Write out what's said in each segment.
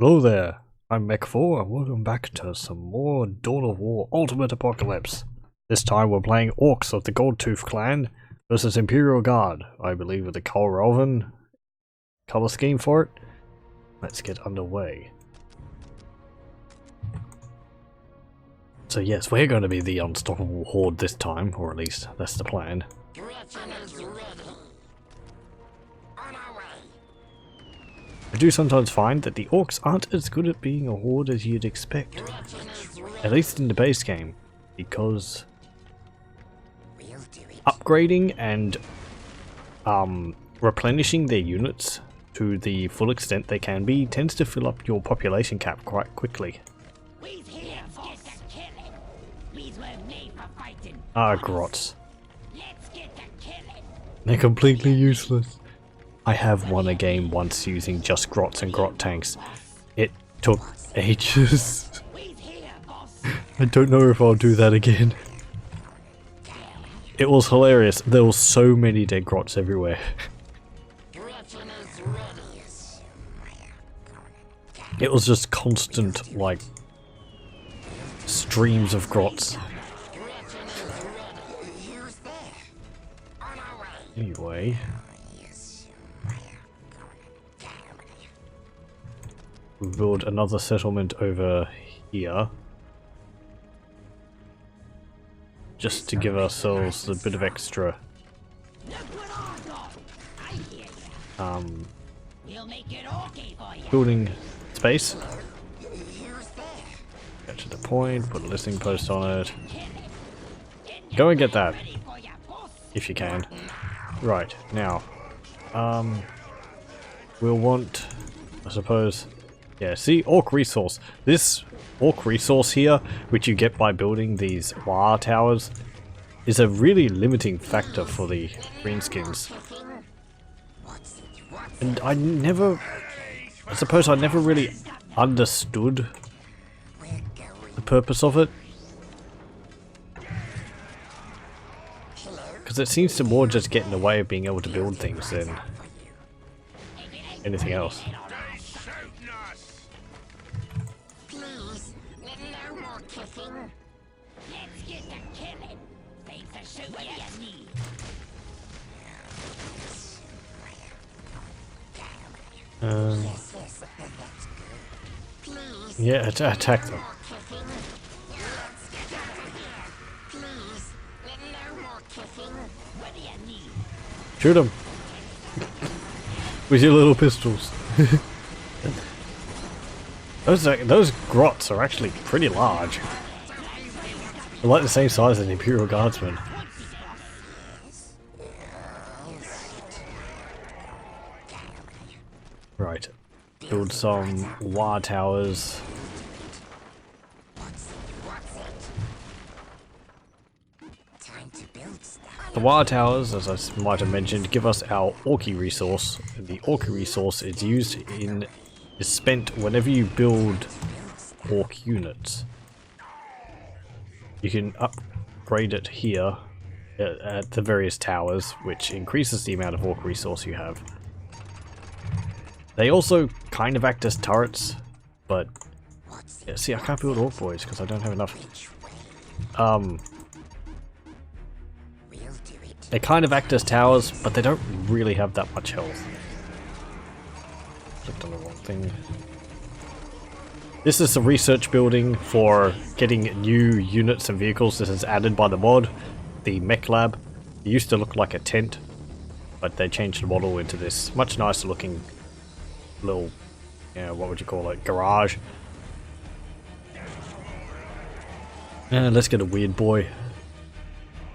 Hello there, I'm Mech4 and welcome back to some more Dawn of War Ultimate Apocalypse. This time we're playing Orks of the Goldtooth clan versus Imperial Guard, I believe with the Kohlraven color scheme for it. Let's get underway. So yes, we're going to be the unstoppable horde this time, or at least that's the plan. I do sometimes find that the Orks aren't as good at being a horde as you'd expect, at least in the base game, because upgrading and replenishing their units to the full extent they can be tends to fill up your population cap quite quickly. Ah, grots. They're completely useless. I have won a game once using just grots and grot tanks. It took ages. I don't know if I'll do that again. It was hilarious. There were so many dead grots everywhere. It was just constant, like, streams of grots. Anyway. We'll build another settlement over here. Just to give ourselves a bit of extra building space. Get to the point, put a listing post on it. Go and get that. If you can. Right, now. We'll want, I suppose, yeah, see, Ork resource. This Ork resource here, which you get by building these War towers, is a really limiting factor for the greenskins. And I suppose I never really understood the purpose of it. Because it seems to more just get in the way of being able to build things than anything else. Yeah, attack them. Shoot them with your little pistols. Those grots are actually pretty large. They're like the same size as the Imperial Guardsmen. Right. Build some War towers. The War towers, as I might have mentioned, give us our Orky resource. The Orky resource is spent whenever you build Ork units. You can upgrade it here at the various towers, which increases the amount of Ork resource you have. They also kind of act as turrets, but yeah, see, I can't build Ork boys because I don't have enough. They kind of act as towers, but they don't really have that much health. Clicked on the wrong thing. This is the research building for getting new units and vehicles. This is added by the mod, the mech lab. It used to look like a tent, but they changed the model into this much nicer looking little, what would you call it, garage. And let's get a weird boy.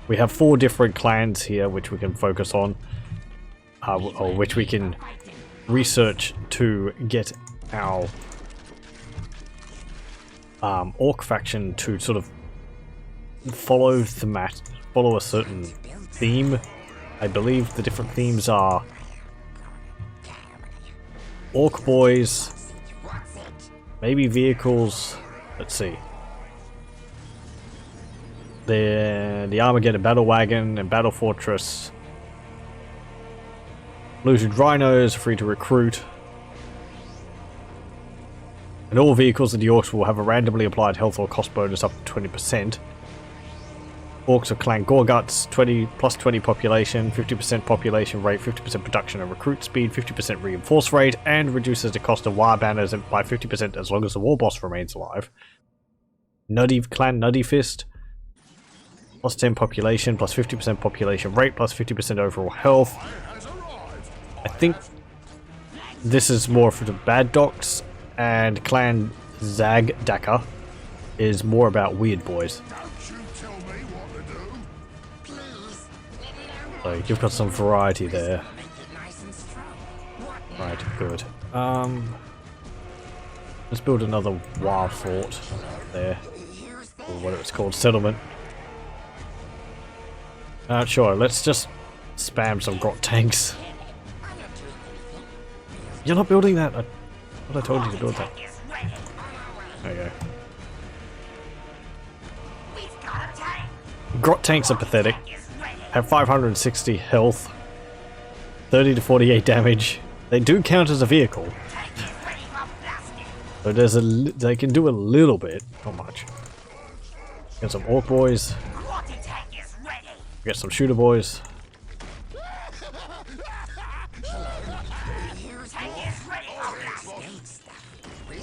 We have 4 different clans here which we can focus on, or which we can research to get our Ork faction to sort of follow a certain theme. I believe the different themes are Ork boys, maybe vehicles, let's see. The Armageddon Battle Wagon and Battle Fortress. Looted Rhinos, free to recruit. And all vehicles in the Orks will have a randomly applied health or cost bonus up to 20%. Orks of Clan Gorguts, 20 population, 50% population rate, 50% production and recruit speed, 50% reinforce rate, and reduces the cost of wire banners by 50% as long as the war boss remains alive. Clan Nutty Fist, plus 10 population, plus 50% population rate, plus 50% overall health. I think this is more for the bad docs, and Clan Zagdaka is more about weird boys. So you've got some variety there. Right, good. Let's build another wild fort there. Or whatever it's called, settlement. Sure, let's just spam some grot tanks. You're not building that! I thought I told you to build that. There you go. Grot tanks are pathetic. Have 560 health, 30 to 48 damage. They do count as a vehicle. So they can do a little bit, not much. Get some orc boys. Get some shooter boys.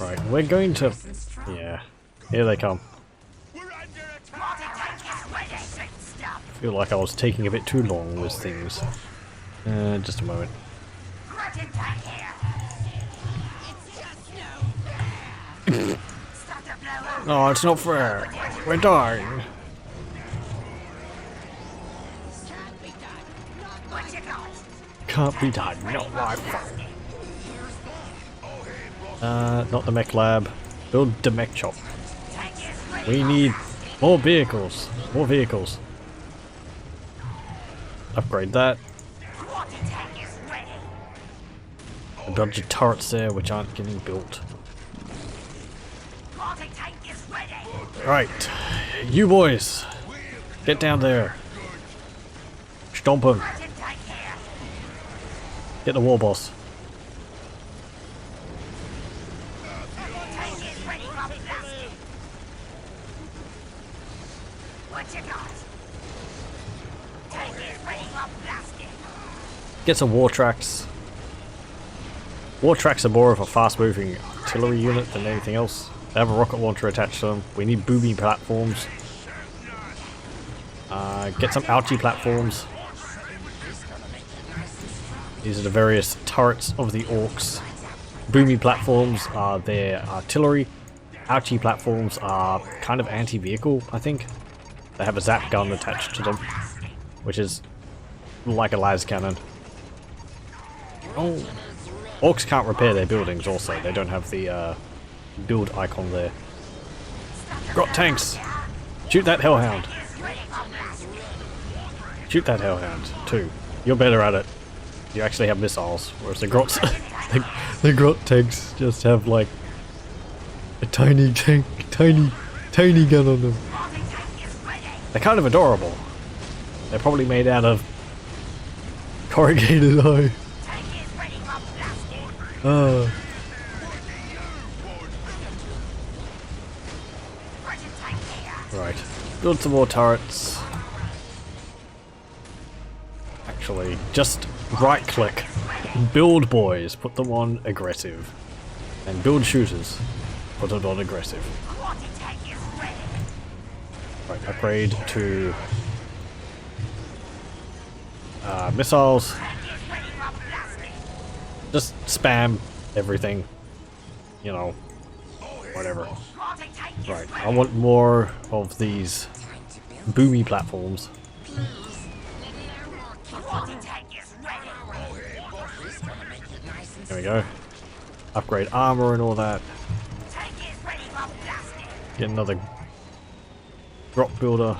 Right, we're going to... yeah, here they come. I feel like I was taking a bit too long with things. Just a moment. No, it's not fair. We're dying. Can't be done. Not my fault. Not the mech lab. Build the mech chop. We need more vehicles. More vehicles. Upgrade that. A bunch of turrets there which aren't getting built. Right, you boys, get down there. Stomp him. Get the war boss. Get some war tracks. War tracks are more of a fast-moving artillery unit than anything else. They have a rocket launcher attached to them. We need booby platforms. Get some ouchie platforms. These are the various turrets of the Orks. Boomy platforms are their artillery. Ouchie platforms are kind of anti-vehicle, I think. They have a zap gun attached to them, which is like a las cannon. Oh, Orks can't repair their buildings also. They don't have the build icon there. Grot tanks! Shoot that hellhound! Shoot that hellhound, too. You're better at it. You actually have missiles, whereas the grots... the grot tanks just have like a tiny tank, tiny gun on them. They're kind of adorable. They're probably made out of corrugated iron. Right, build some more turrets. Actually, just right click, build boys, put them on aggressive, and build shooters, put them on aggressive. Right, upgrade to missiles. Just spam everything, you know, whatever. Right, I want more of these boomy platforms. There we go. Upgrade armor and all that. Get another drop builder.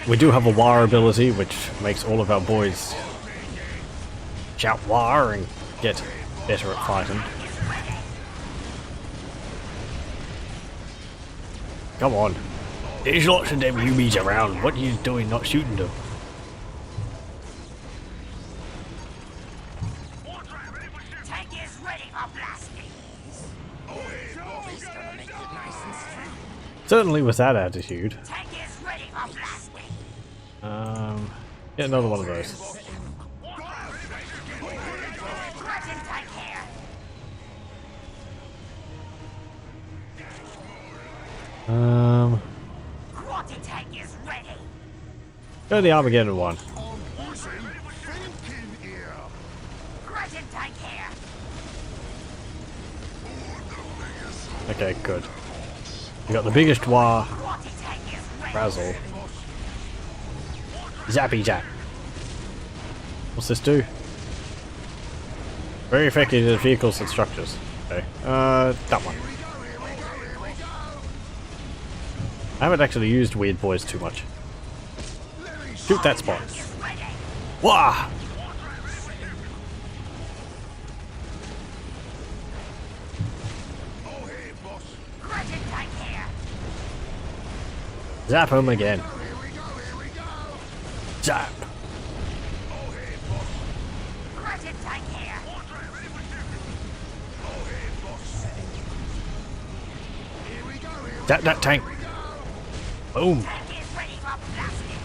We do have a wire ability, which makes all of our boys shout wire and get better at fighting. Come on. There's lots of them UBs around. What are you doing not shooting them? Tank is ready for blasting. He's gonna make it nice and strong. Certainly with that attitude. Tank is ready for blasting. Get another one of those. Threaten tank here. Quality tank is ready. Go to the Armageddon one. Threaten tank here. Okay, good. We got the biggest Wah Quality tank is ready. Razzle. Zappy Zap. What's this do? Very effective in vehicles and structures. Okay. That one. I haven't actually used Weird Boys too much. Shoot that spot. Wah! Threaten tank here. Zap him again. Zap! Threaten tank here. Zap that tank! Boom! Tank is ready for blasting.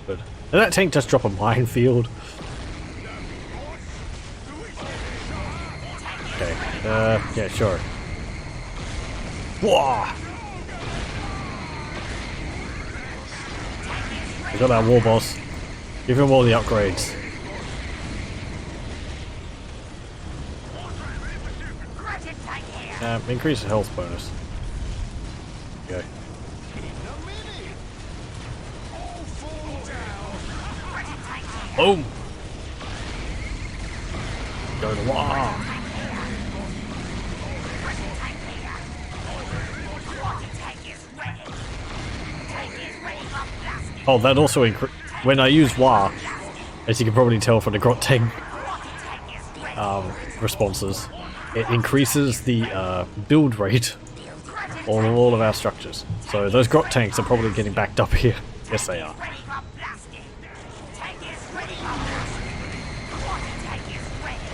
Good. Did that tank just drop a minefield? Okay. Yeah, sure. Wah! We got that war boss. Give him all the upgrades. Threaten tank here. Increase the health bonus. Okay. Threaten tank here. Boom! Go to wah! Threaten tank here. Quality tank is ready. Tank is ready for blasting. Oh, that also when I use wah, as you can probably tell from the Grot Tank Quality tank is ready. responses, it increases the build rate on all of our structures. So those Grot Tanks are probably getting backed up here. Yes, they are. Ready for blasting. Tank is ready for blasting. Quality tank is ready.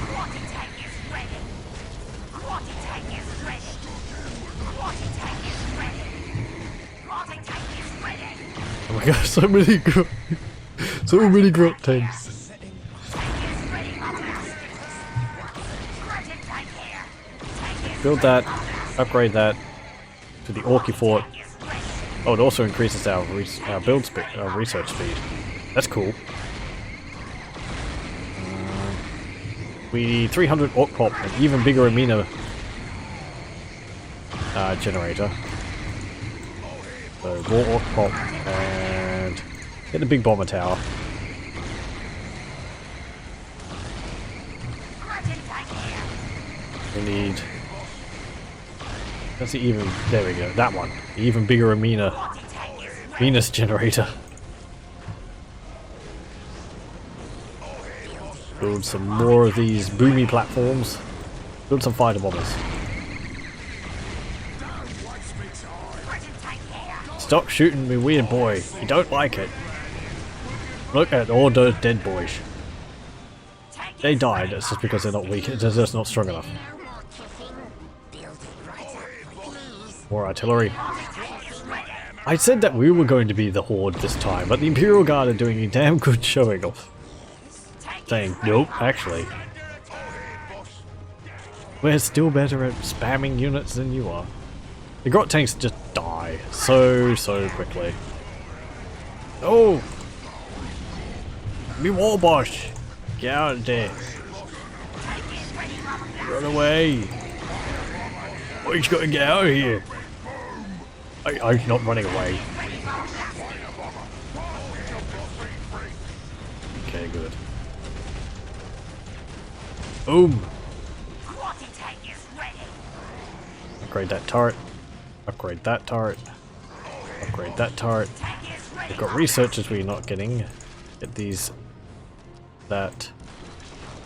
Quality tank is ready. Quality tank is ready. Quality tank is ready. Quality tank is ready. Oh my god, so many Grot Tanks. Tank is ready for blasting. Threaten tank here. Tank is Build that, upgrade that to the Orky Fort. is ready. Oh, it also increases our build speed, research speed. That's cool. We need 300 Ork Pop, an even bigger Amina generator. So more Ork Pop and get the big bomber tower. Threaten tank here. We need. That's the even. There we go. That one. The even bigger Amina. Quality tank is ready. Venus generator. Build some more of these boomy platforms. Build some fighter bombers. Threaten tank here. Stop shooting me, weird boy. You don't like it. Look at all those dead boys. Tank They died. It's just because they're not weak. They're just not strong enough. no more kissing. Build it right up, please. More artillery. Tank is ready. I said that we were going to be the Horde this time, but the Imperial Guard are doing a damn good showing off. Tank Saying, nope, actually. We're still better at spamming units than you are. The Grot Tanks just die so quickly. Oh! Me war boss! Get out of there! Run away! Oh, he's got to get out of here! I'm not running away. Okay, good. Boom! Quality tank is ready. Upgrade that turret. Upgrade that turret. Upgrade that turret. Tank is ready. We've got researchers we're not getting. Get these. That.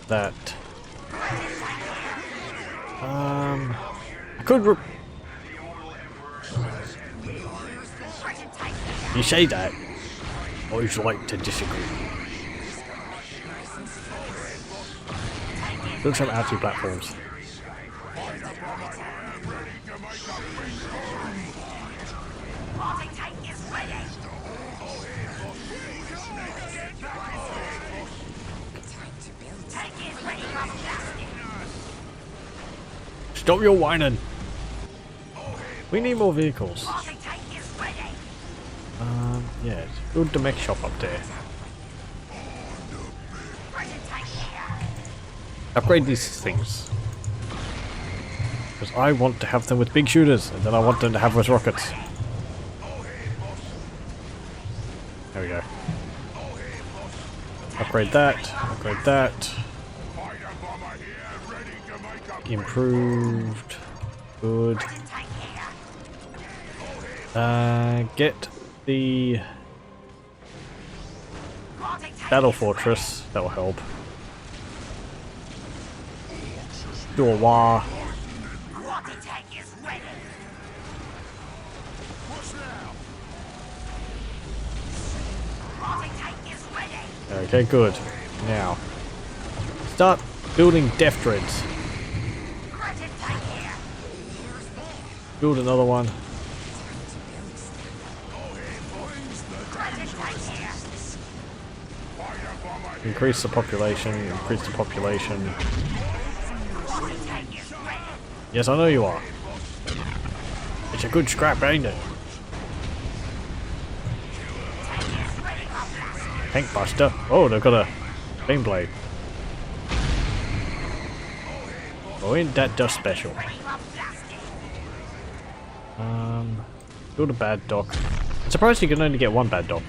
That. I could You say that, or would you like to disagree? Build some anti-platforms. Stop your whining! We need more vehicles. Yeah, build the mech shop up there. Upgrade these things. Because I want to have them with big shooters, and then I want them to have with rockets. There we go. Upgrade that, upgrade that. Improved. Good. Get the battle fortress. That will help. Do a war. Okay, good. Now, start building death dreads. Build another one. Increase the population, increase the population. Yes, I know you are. It's a good scrap, ain't it? Tank buster. Oh, they've got a flame blade. Oh, ain't that just special? Build a bad dock. I'm surprised you can only get one bad dock.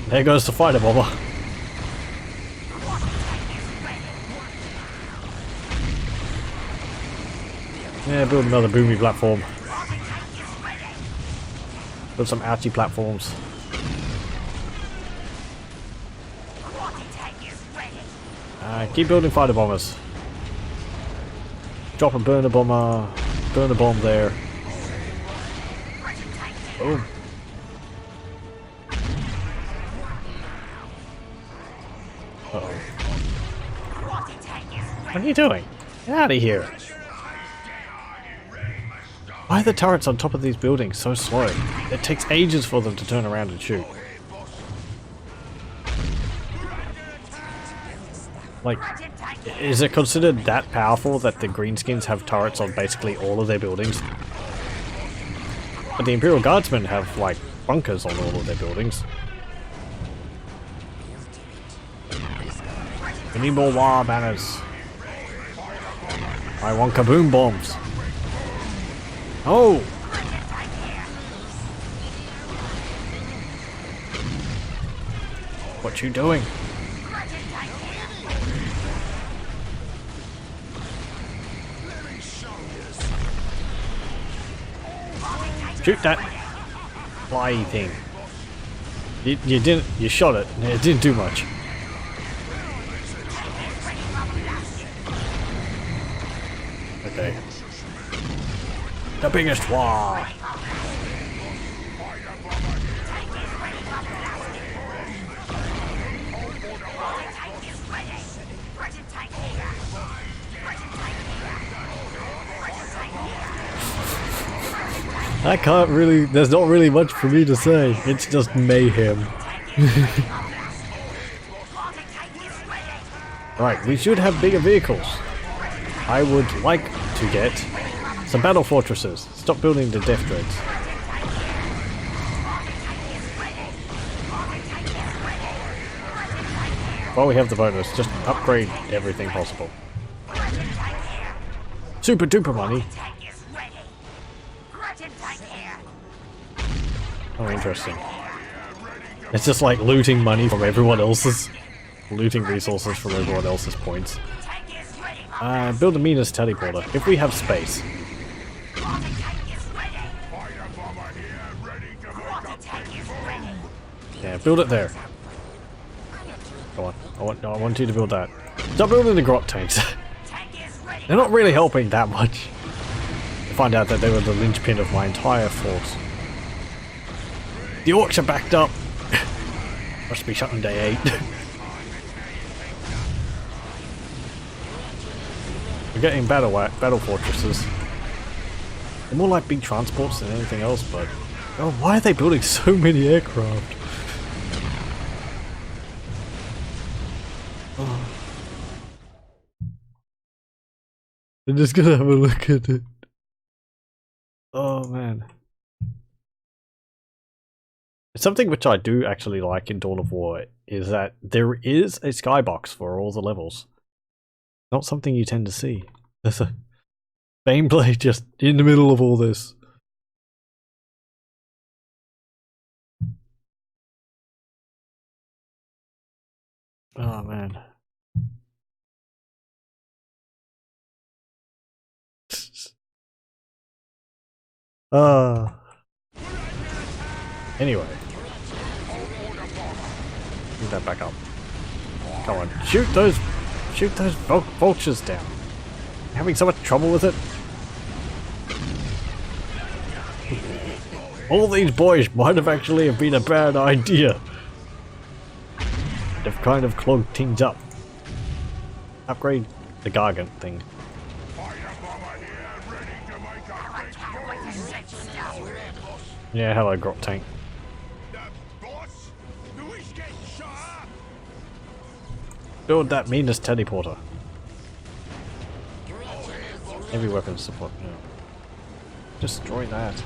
There goes the fighter bomber. Yeah, build another boomy platform. Build some ouchie platforms. Keep building fighter bombers. Drop a burner bomber. Burn a bomb there. Boom. Uh-oh. What are you doing? Get out of here. Why are the turrets on top of these buildings so slow? It takes ages for them to turn around and shoot. Like, is it considered that powerful that the greenskins have turrets on basically all of their buildings? But the Imperial Guardsmen have, like, bunkers on all of their buildings. We need more war banners. I want kaboom bombs. Oh! What you doing? Shoot that fly thing. You didn't. You shot it. It didn't do much. Okay. The biggest war. I can't really, there's not really much for me to say, it's just mayhem. Right, we should have bigger vehicles. I would like to get some battle fortresses. Stop building the death dreads. While we have the bonus, just upgrade everything possible. Super duper money. Oh, interesting. It's just like looting money from everyone else's. Looting resources from everyone else's points. Build a Minas teleporter, if we have space. Yeah, build it there. Go on. I want you to build that. Stop building the grot tanks. They're not really helping that much. find out that they were the linchpin of my entire force. The Orks are backed up. Must be shut on day 8. We're getting battle fortresses. They're more like big transports than anything else, but oh, why are they building so many aircraft? Oh. I'm just gonna have a look at it. Oh man. Something which I do actually like in Dawn of War is that there is a skybox for all the levels. Not something you tend to see. There's a Baneblade just in the middle of all this. Oh man. Anyway. Move that back up. Come on, shoot those vultures down. You're having so much trouble with it. All these boys might have actually have been a bad idea. They've kind of clogged things up. Upgrade the Gargant thing. Yeah, hello, Grot Tank. Build that meanest teleporter. Heavy weapons support, yeah. Destroy that.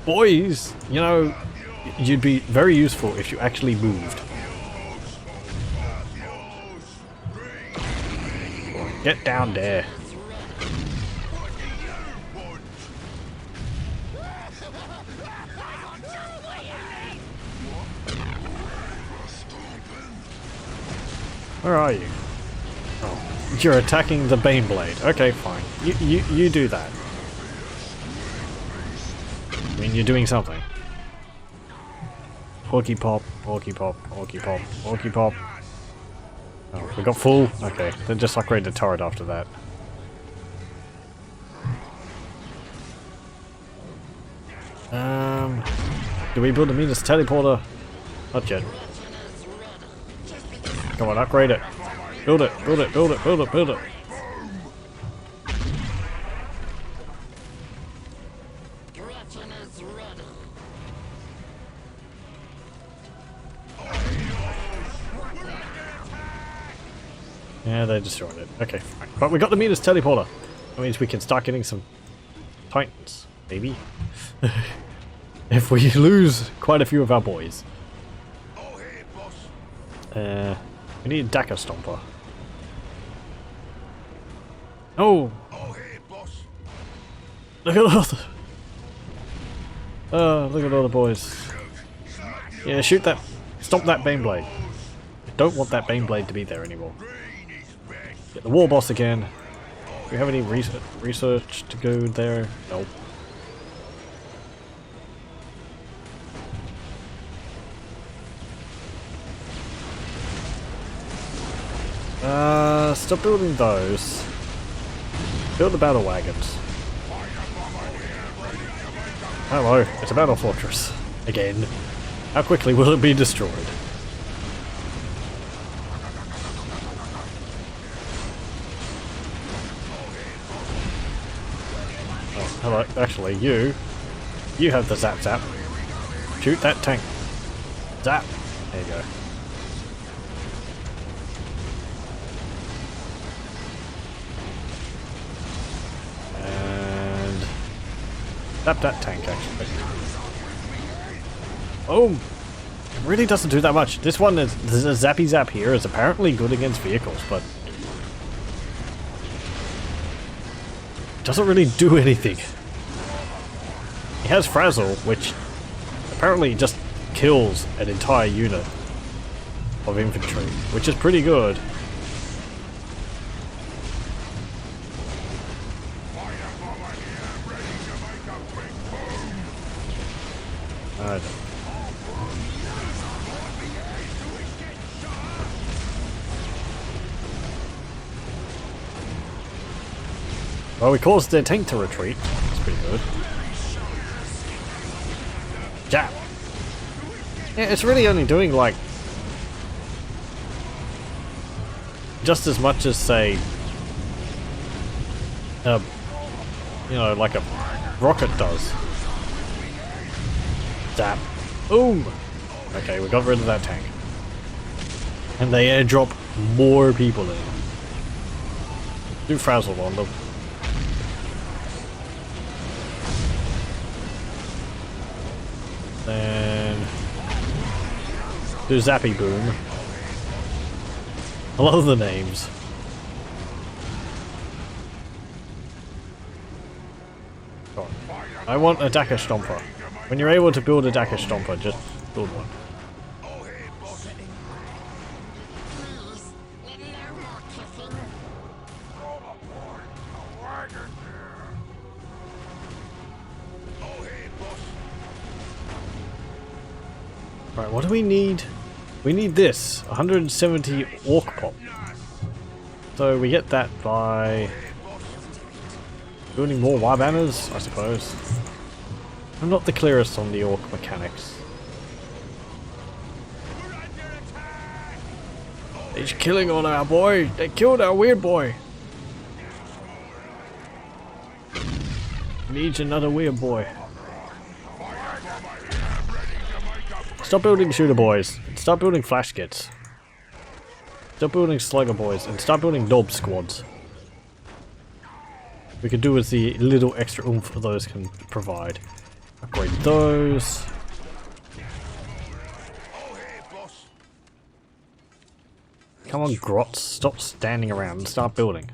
Boys, you know, you'd be very useful if you actually moved. Get down there. Where are you? Oh, you're attacking the Baneblade. Okay, fine. You do that. I mean, you're doing something. Orky pop, orky pop, orky pop, orky pop. Oh, we got full? Okay, then just upgrade the turret after that. Do we build the meanest teleporter? Not yet. Come on, upgrade it. Build it, build it, build it, build it, build it. Yeah, they destroyed it. Okay, fine. But we got the meanest teleporter. That means we can start getting some Titans, maybe. If we lose quite a few of our boys. We need a Daka Stomper. Oh! Look at all the... Oh, look at all the boys. Yeah, shoot that... Stop that Baneblade. I don't want that Baneblade to be there anymore. Get the war boss again. Do we have any research to go there? Nope. Stop building those. Build the battle wagons. Hello, it's a battle fortress. Again. How quickly will it be destroyed? Oh, hello, actually, you have the zap zap. Shoot that tank. Zap. There you go. Zap that tank, actually. Oh! It really doesn't do that much. This one is... There's a zappy zap here. Is apparently good against vehicles, but... doesn't really do anything. He has Frazzle, which... apparently just kills an entire unit of infantry, which is pretty good. Well, we caused their tank to retreat. That's pretty good. Jab. Yeah, it's really only doing like just as much as say, you know, like a rocket does. Zap. Boom. Okay, we got rid of that tank. And they airdrop more people in. Do frazzle on them. Then do Zappy Boom. I love the names. Go on. I want a Daka Stomper. When you're able to build a Daka Stomper, just build one. Right, what do we need? We need this, 170 Ork Pop. So we get that by building more Y banners, I suppose. I'm not the clearest on the Ork mechanics. They're killing on our boy! They killed our weird boy! Needs another weird boy. Stop building shooter boys, and start building flash kits. Stop building slugger boys, and start building nob squads. We could do with the little extra oomph those can provide. Upgrade those. Come on, Grots, stop standing around and start building.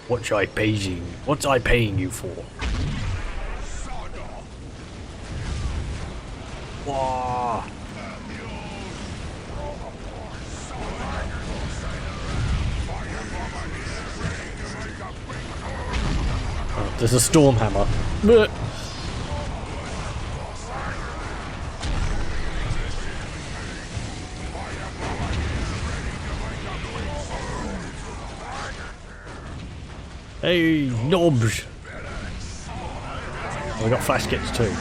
What's I paying? What's I paying you for? Whoa. Oh, there's a storm hammer. Blech. Hey, knobs! Oh, we got flash kits too.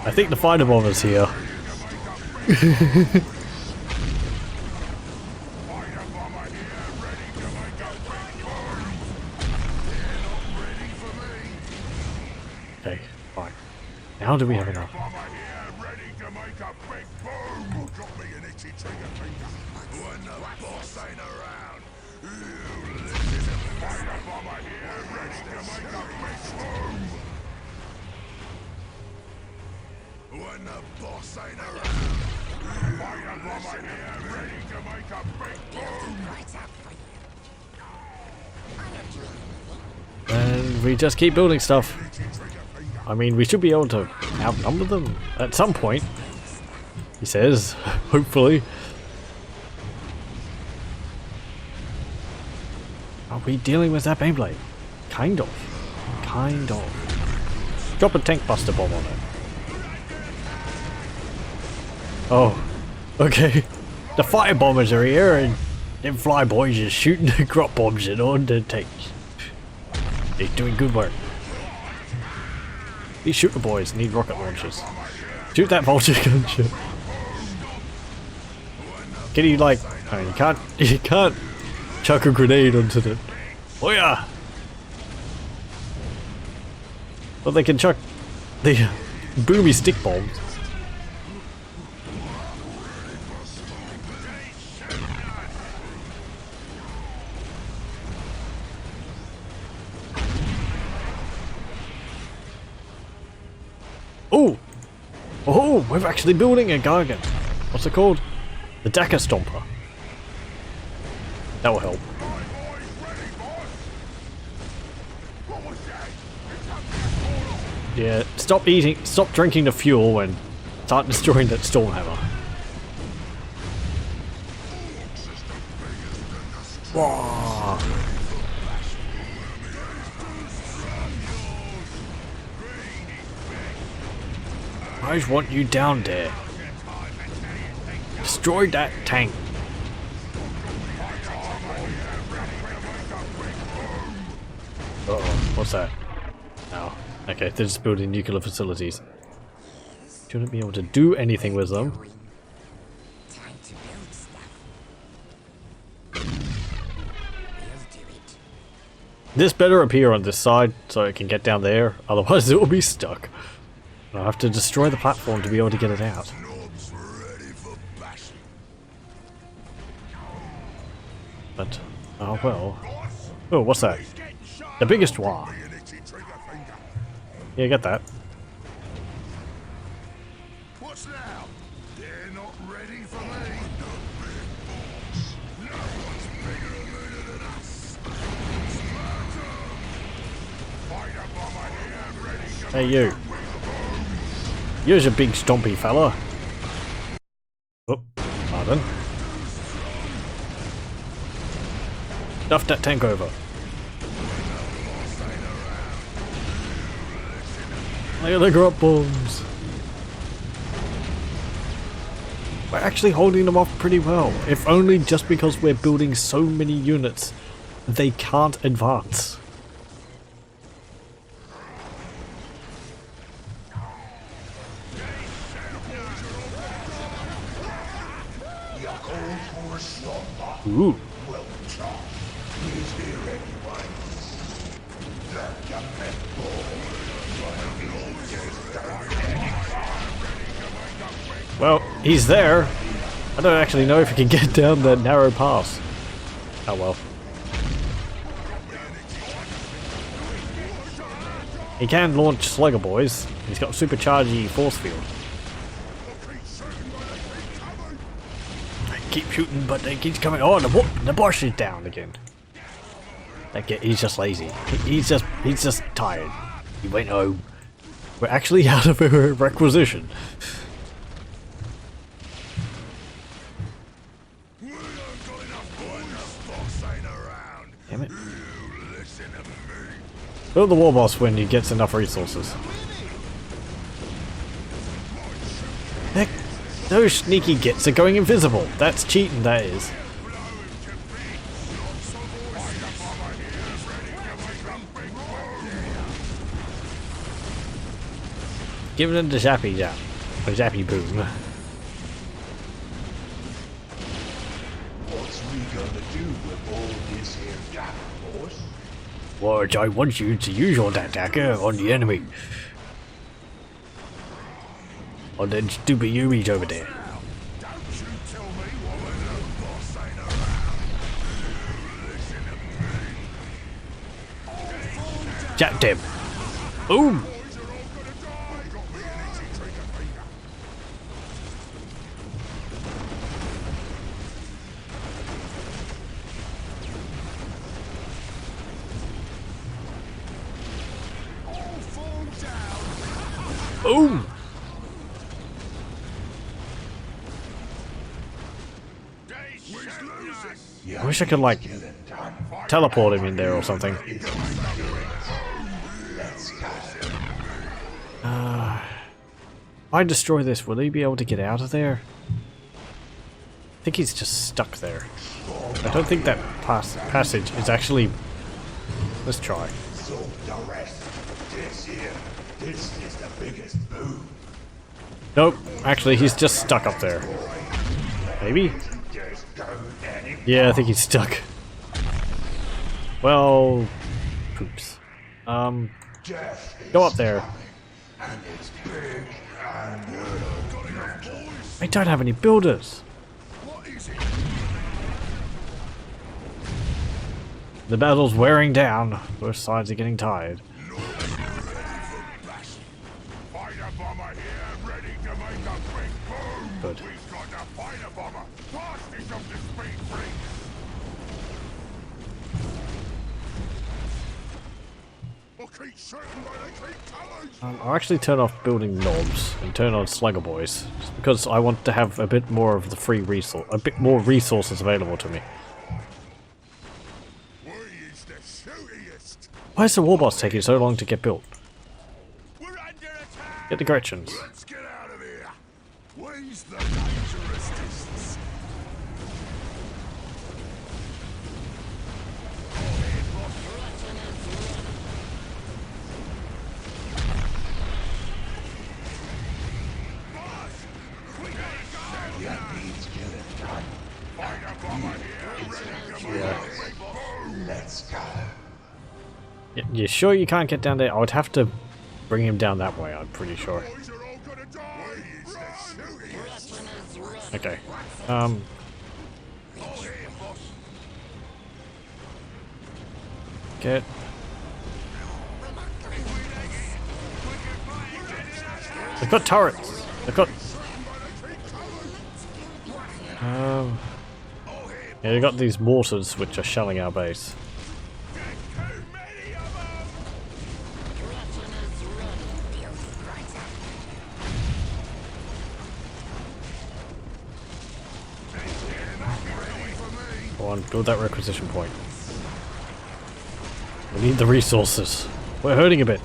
I think the fighter bomber's here. Okay, fine. Now do we have enough? When the boss ain't around, fire bomber here, ready to make a big boom. And we just keep building stuff. I mean, we should be able to outnumber them at some point. He says, hopefully. Are we dealing with that Beyblade? Kind of. Kind of. Drop a tank buster bomb on it. Oh, okay. The fire bombers are here and them fly boys are shooting the grot bombs in on the tanks. They're doing good work. These shooter boys need rocket launchers. Shoot that vulture gunship. Can you like, oh, you can't chuck a grenade onto the, oh yeah. Well, they can chuck the boomy stick bombs. Oh! Oh, we're actually building a Gargan. What's it called? The Daka Stomper. That will help. Yeah, stop drinking the fuel and start destroying that Stormhammer. Whoa. I just want you down there. Destroy that tank. Uh oh, what's that? Oh, okay, they're just building nuclear facilities. Shouldn't be able to do anything with them. Time to build stuff. We'll do it. This better appear on this side so it can get down there, otherwise it will be stuck. I'll have to destroy the platform to be able to get it out. Knobs ready for bashing. But, oh well. Oh, what's that? The biggest one. Yeah, get that. What's now? They're not ready for me. The big boss. No one's bigger and meaner than us. Sparta! Fighter bomber here, ready to Hey you. You're a big stompy fella. Oh, pardon. Stuff that tank over. Look at the grot bombs. We're actually holding them off pretty well, if only just because we're building so many units they can't advance. Ooh. Well, he's there. I don't actually know if he can get down that narrow pass. Oh well. He can launch Slugger Boys. He's got superchargy force field. They keep shooting, but they keep coming. Oh, the boss is down again. He's just lazy. He's just tired. He went home. We're actually out of a requisition. Damn it. Build the war boss when he gets enough resources. Heck, those sneaky gits are going invisible. That's cheating, that is. Giving him the zappy zap. Or zappy boom. What's we gonna do with all this here gap, boss? Well, I want you to use your attacker on the enemy. On them stupid Yumis over there. Don't you tell me what the boss ain't around. Listen to me. Jack them. Boom. Boys are all gonna die. Got me an itchy trigger finger. All fall down. Boom. I wish I could, like, teleport him in there or something. If I destroy this, will he be able to get out of there? I think he's just stuck there. I don't think that passage is actually... Let's try. So the rest, this is the biggest boom. Nope, actually he's just stuck up there. Maybe? Just go any Yeah, I think he's stuck. Well... Poops. death is Go up there. and it's big and I don't have any builders. What is it? The battle's wearing down. Both sides are getting tired. Fighter bomber here, ready to make a quick boom. Good. We've got a fighter bomber. Fastest of the speed freaks. I'll keep shooting while they keep coming. I'll actually turn off building knobs and turn on Slugger Boys, just because I want to have a bit more of the free resource, a bit more resources available to me. Why is the war boss taking so long to get built? We're under attack! Get the Gretchens. Let's get out of here! Where's the dangerous distance? Let's go. You sure you can't get down there? I would have to bring him down that way, I'm pretty sure. Boys are all gonna die! Run! Okay. Get... They've got turrets! They've got... Yeah, they've got these mortars which are shelling our base. Go on, build that requisition point. We need the resources. We're hurting a bit.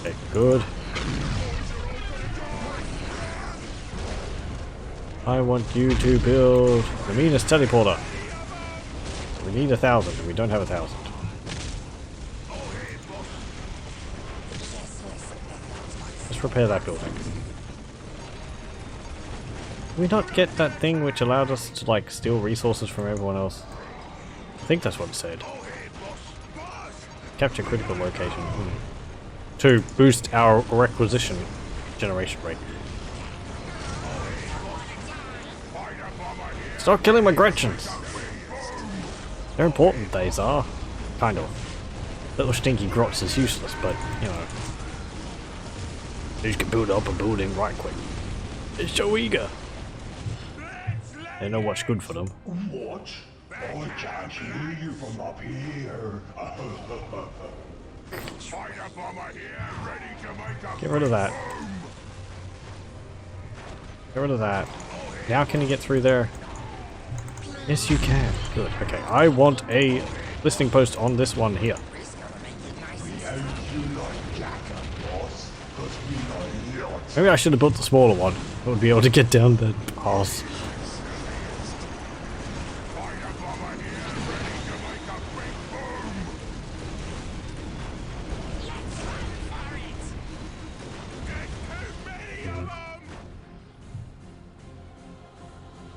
Okay, good. I want you to build the meanest teleporter. We need 1,000 and we don't have 1,000. Let's repair that building. Did we not get that thing which allowed us to like steal resources from everyone else? I think that's what it said. Capture critical location. To boost our requisition generation rate. Stop killing my Gretchens! They're important, these are. Kind of. Little stinky grots is useless, but, you know. These can build up a building right quick. They're so eager. They know what's good for them. What? I can't hear you from up here. Fighter bomber here, ready to make a Get rid of that. Get rid of that. Now can you get through there? Yes, you can. Good. Okay, I want a listening post on this one here. Maybe I should have built the smaller one. I would be able to get down the pass.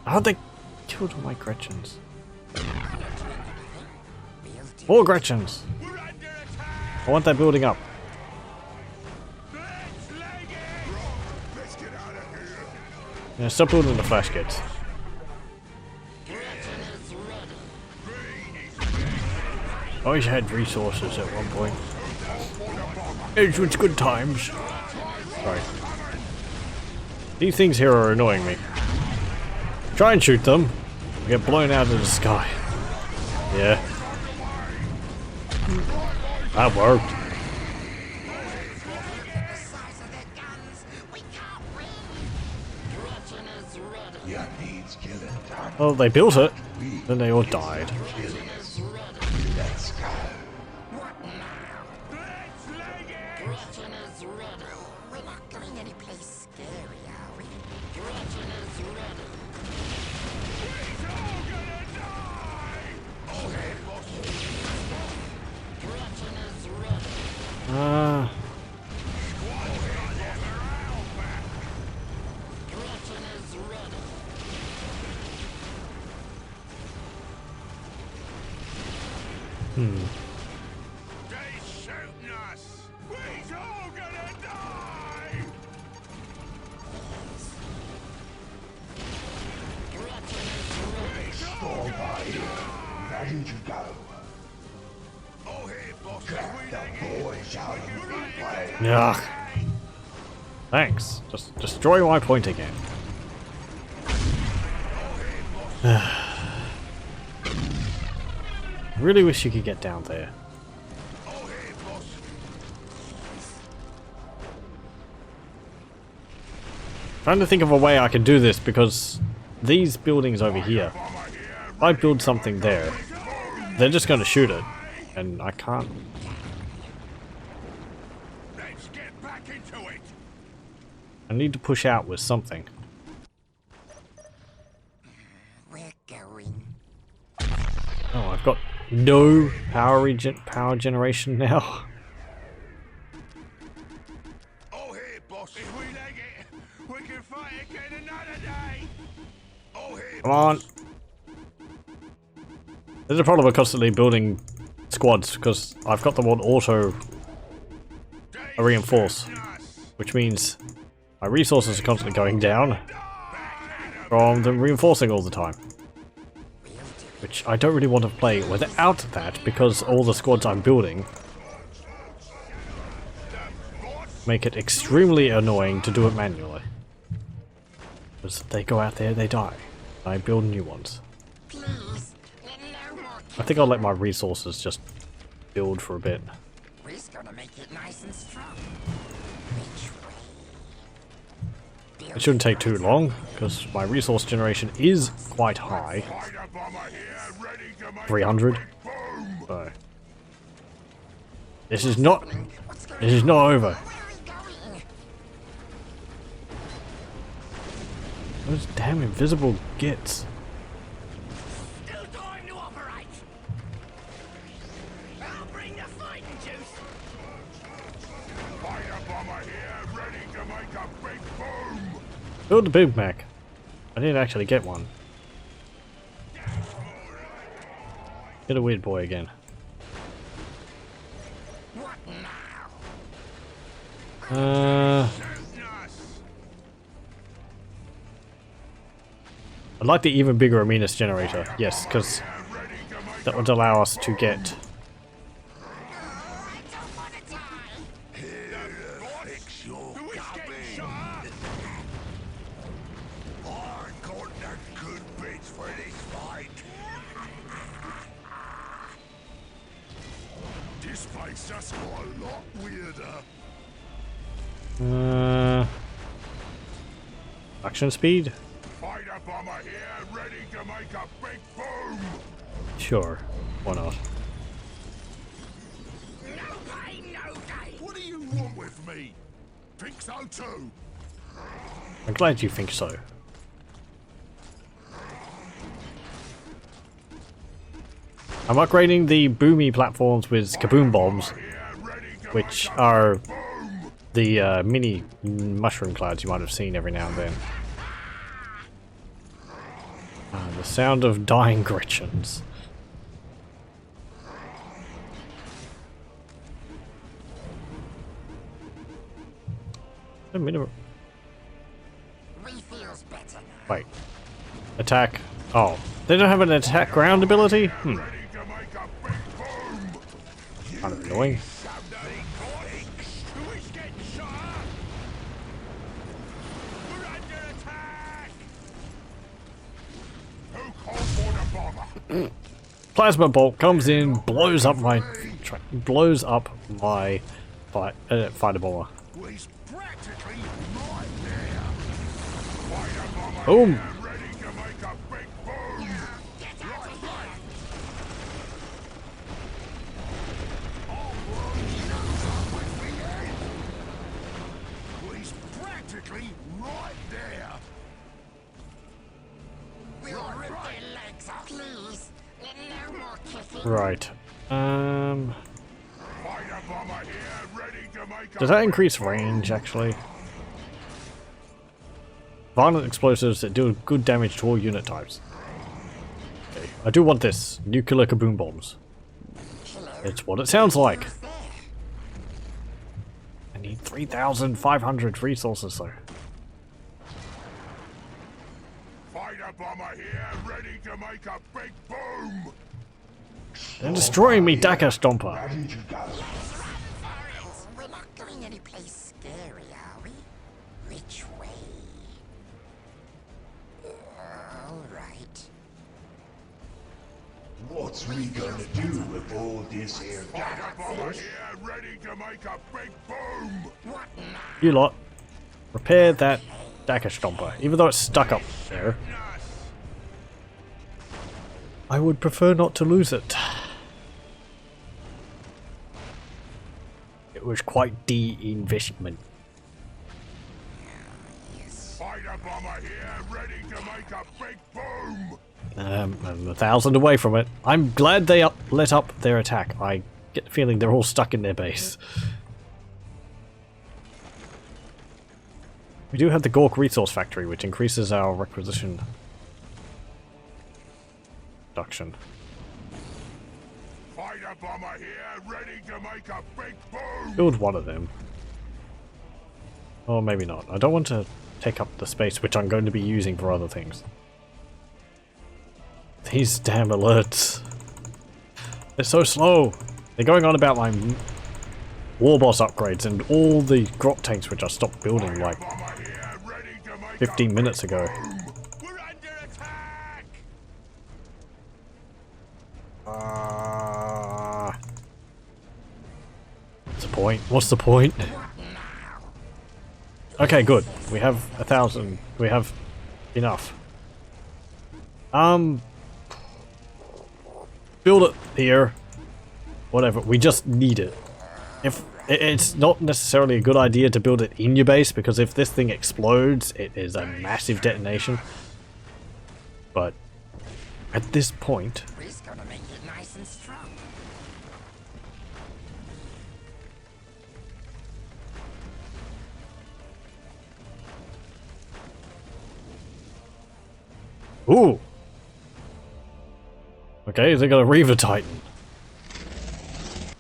How'd they killed all my Gretchens? More Gretchens! I want that building up. Yeah, stop building the flash kids. I always had resources at one point. It was good times. Sorry. These things here are annoying me. Try and shoot them. We get blown out of the sky. Yeah. That worked. Well, they built it, then they all died. We're not going anyplace scary, are we? They shooting us! We's all gonna die! Stand by here. Ready to go. Oh, hey, boss! Get the boys out of the way. Ugh. Thanks. Just destroy my point again. Really wish you could get down there. Trying to think of a way I could do this because these buildings over here if I build something there, they're just going to shoot it, and I can't. Let's get back into it. I need to push out with something. We're going. Oh, I've got no power generation now. Oh, here, boss. If we leg it, we can fight again another day. Oh, here. Come on. There's a problem with constantly building squads because I've got them on auto reinforce, which means my resources are constantly going down from them reinforcing all the time. Which I don't really want to play without that because all the squads I'm building make it extremely annoying to do it manually. Because if they go out there, they die. I build new ones. Please, no more. I think I'll let my resources just build for a bit. We're gonna make it nice and strong. Which way? It shouldn't take too long, because my resource generation is quite high. Fighter bomber here, ready to make 300. boom. So this is not over. Where are we going? Those damn invisible gits. Still time to operate. I'll bring the fighting juice. Fighter bomber here, ready to make a big boom. Build the Big Mac. I didn't actually get one. Get a weird boy again. What now? I'd like the even bigger Aminus generator. Yes, because that would allow us to get. I don't want to die. Fix your cabin. I got the good bits for this fight. This place just got a lot weirder. Action speed? Fighter bomber here, ready to make a big boom. Sure. Why not? No pain, no gain. What do you want with me? Think so too. I'm glad you think so. I'm upgrading the boomy platforms with kaboom bombs, which are the mini mushroom clouds you might have seen every now and then. The sound of dying Gretchens. A minute. We feels better now. Wait. Attack. Oh. They don't have an attack ground ability? Ready to make a big boom. Kind of annoying. Something clicks. Who is getting shot? We're under attack. Who called for the bomber? Plasma bolt comes in, blows up my fighter bomber. Well, he's practically right there. Fighter bomber Boom. here, ready to make a big boom. Get out of here. Well, he's practically right there. We'll rip their legs off. Please, no more kicking. Right. Fighter bomber here, ready to make a Does that increase range, actually? Violent explosives that do good damage to all unit types. Okay. I do want this. Nuclear kaboom bombs. It's what it sounds like. I need 3,500 resources, though. Fighter bomber here, ready to make a big boom. They're destroying me, Daka Stomper. We're not going anyplace scary, are we? Which way? All right. What's we gonna do with all this here Fighter bomber here, ready to make a big boom. What now? You lot, repair that Daka Stomper, even though it's stuck up there. I would prefer not to lose it. It was quite the investment. Fighter bomber here, ready to make a big boom. I'm 1,000 away from it. I'm glad they let up their attack. I get the feeling they're all stuck in their base. We do have the Gork Resource Factory, which increases our requisition production. Fighter bomber here, ready to make a big boom. Build one of them. Or maybe not. I don't want to take up the space which I'm going to be using for other things. These damn alerts. They're so slow. They're going on about my war boss upgrades and all the grot tanks which I stopped building like 15 minutes ago. We're under attack. What's the point? What's the point? Okay, good. We have 1,000. We have enough. Build it here. Whatever. We just need it. If it's not necessarily a good idea to build it in your base, because if this thing explodes, it is a massive detonation. But at this point, We're gonna make it nice and strong. ooh. Okay, they got a Reaver Titan.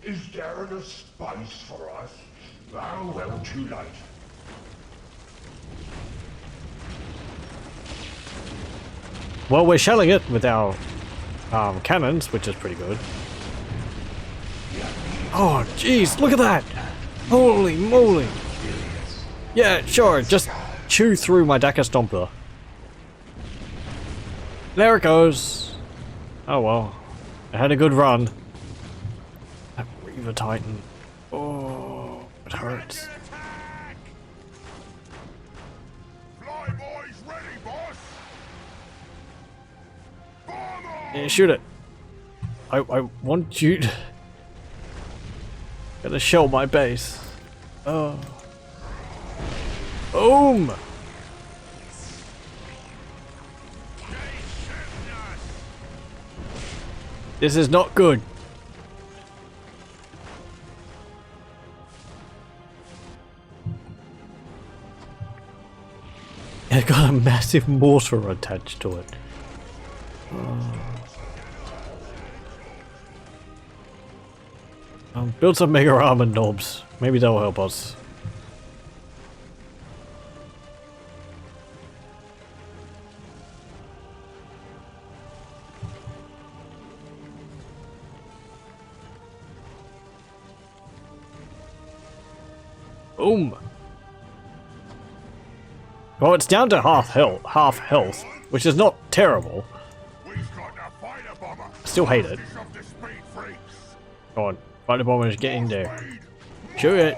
Is there a space for us? Oh, well, too late. Well, we're shelling it with our cannons, which is pretty good. Oh, jeez, look at that! Holy moly! Yeah, sure, just chew through my Daka Stomper. There it goes. Oh well, I had a good run. That Reaver Titan. Oh, it hurts. Attack. Fly boys ready, boss. Bomber. Yeah, shoot it. I want you to... Gonna shell my base. Oh. Boom! This is not good. It got a massive mortar attached to it. Build some mega armor knobs. Maybe that'll help us. Boom. Well, it's down to half health, which is not terrible. We've got a fighter bomber. I still hate it. Of the speed freaks. Come on, fighter bombers, get in there. Shoot it.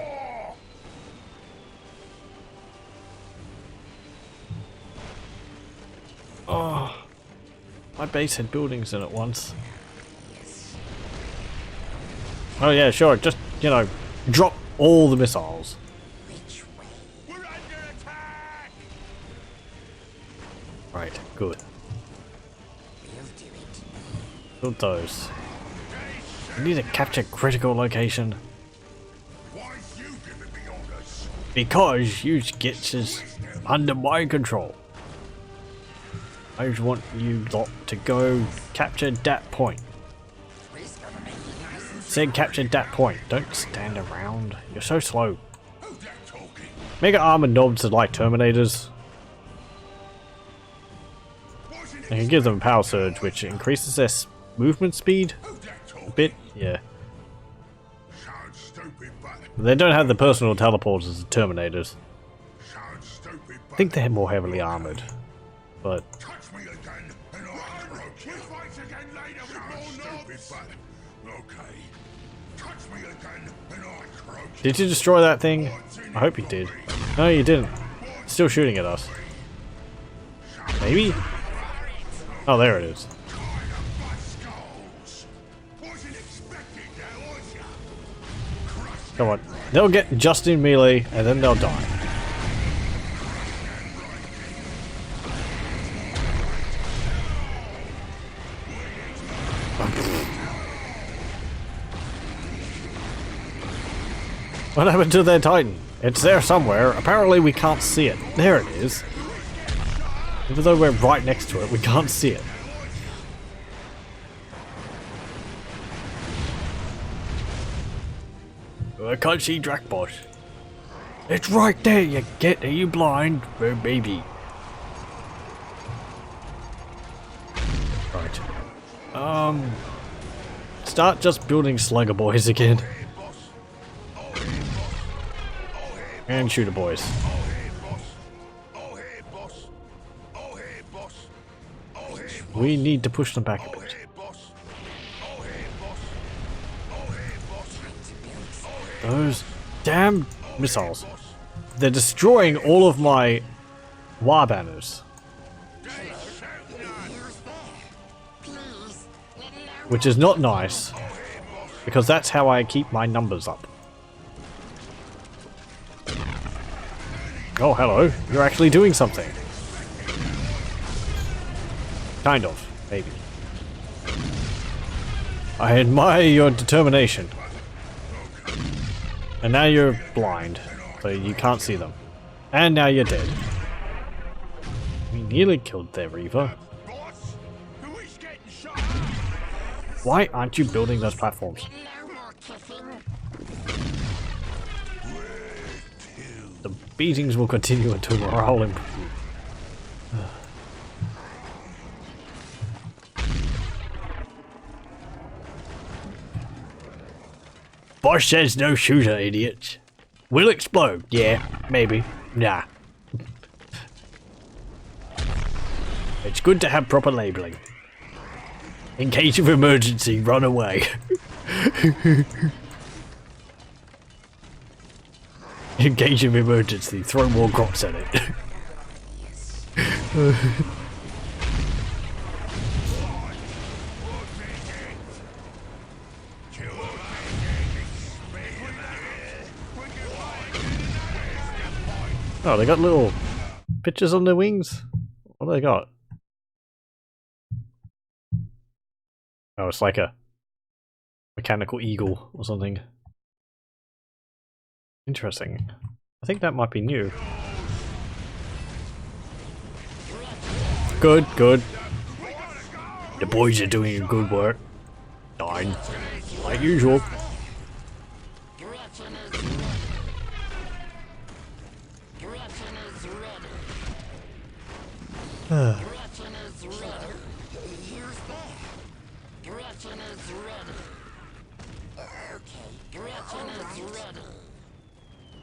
Oh, my base had buildings in it once. Oh yeah, sure. Just, you know, drop all the missiles. We're under attack. Right, good. We'll do it. Build those. We need to capture critical location. Why's you giving me orders? Because you gets us under my control. I just want you lot to go capture that point. We're gonna make it nice and Said capture that point. Don't stand around. You're so slow. Who's that talking? Mega armor knobs are like Terminators. Why's it I can give them a power surge, which increases their movement speed Who's that a talking? bit. Yeah. Sounds stupid, but They don't have the personal teleporters as Terminators. sounds stupid, but I think they're more heavily armored. But touch me again, and I'll approach you. Fight again later with more knobs. But okay. Touch me again, and I'll approach you. did you destroy that thing? I hope you did. No, you didn't. Still shooting at us. Maybe? Oh, there it is. Come on. They'll get just in melee and then they'll die. What happened to their Titan? It's there somewhere. Apparently we can't see it. There it is. Even though we're right next to it, we can't see it. I can't see Drakbot. It's right there, you get. Are you blind? Oh, baby. Right. Start just building slugger boys again. And shooter boys. We need to push them back a bit. Those damn missiles. They're destroying all of my war banners. Which is not nice, because that's how I keep my numbers up. Oh, hello. You're actually doing something. Kind of, maybe. I admire your determination. And now you're blind, so you can't see them. And now you're dead. We nearly killed their Reaver. Why aren't you building those platforms? The beatings will continue until morale improves. Boss says no shooter, idiots. Will explode. Yeah, maybe. Nah. It's good to have proper labeling. In case of emergency, run away. In case of emergency, throw more crops at it. Oh, they got little pictures on their wings? What do they got? Oh, it's like a mechanical eagle or something. Interesting. I think that might be new. Good, good. The boys are doing good work. Dying. Like usual.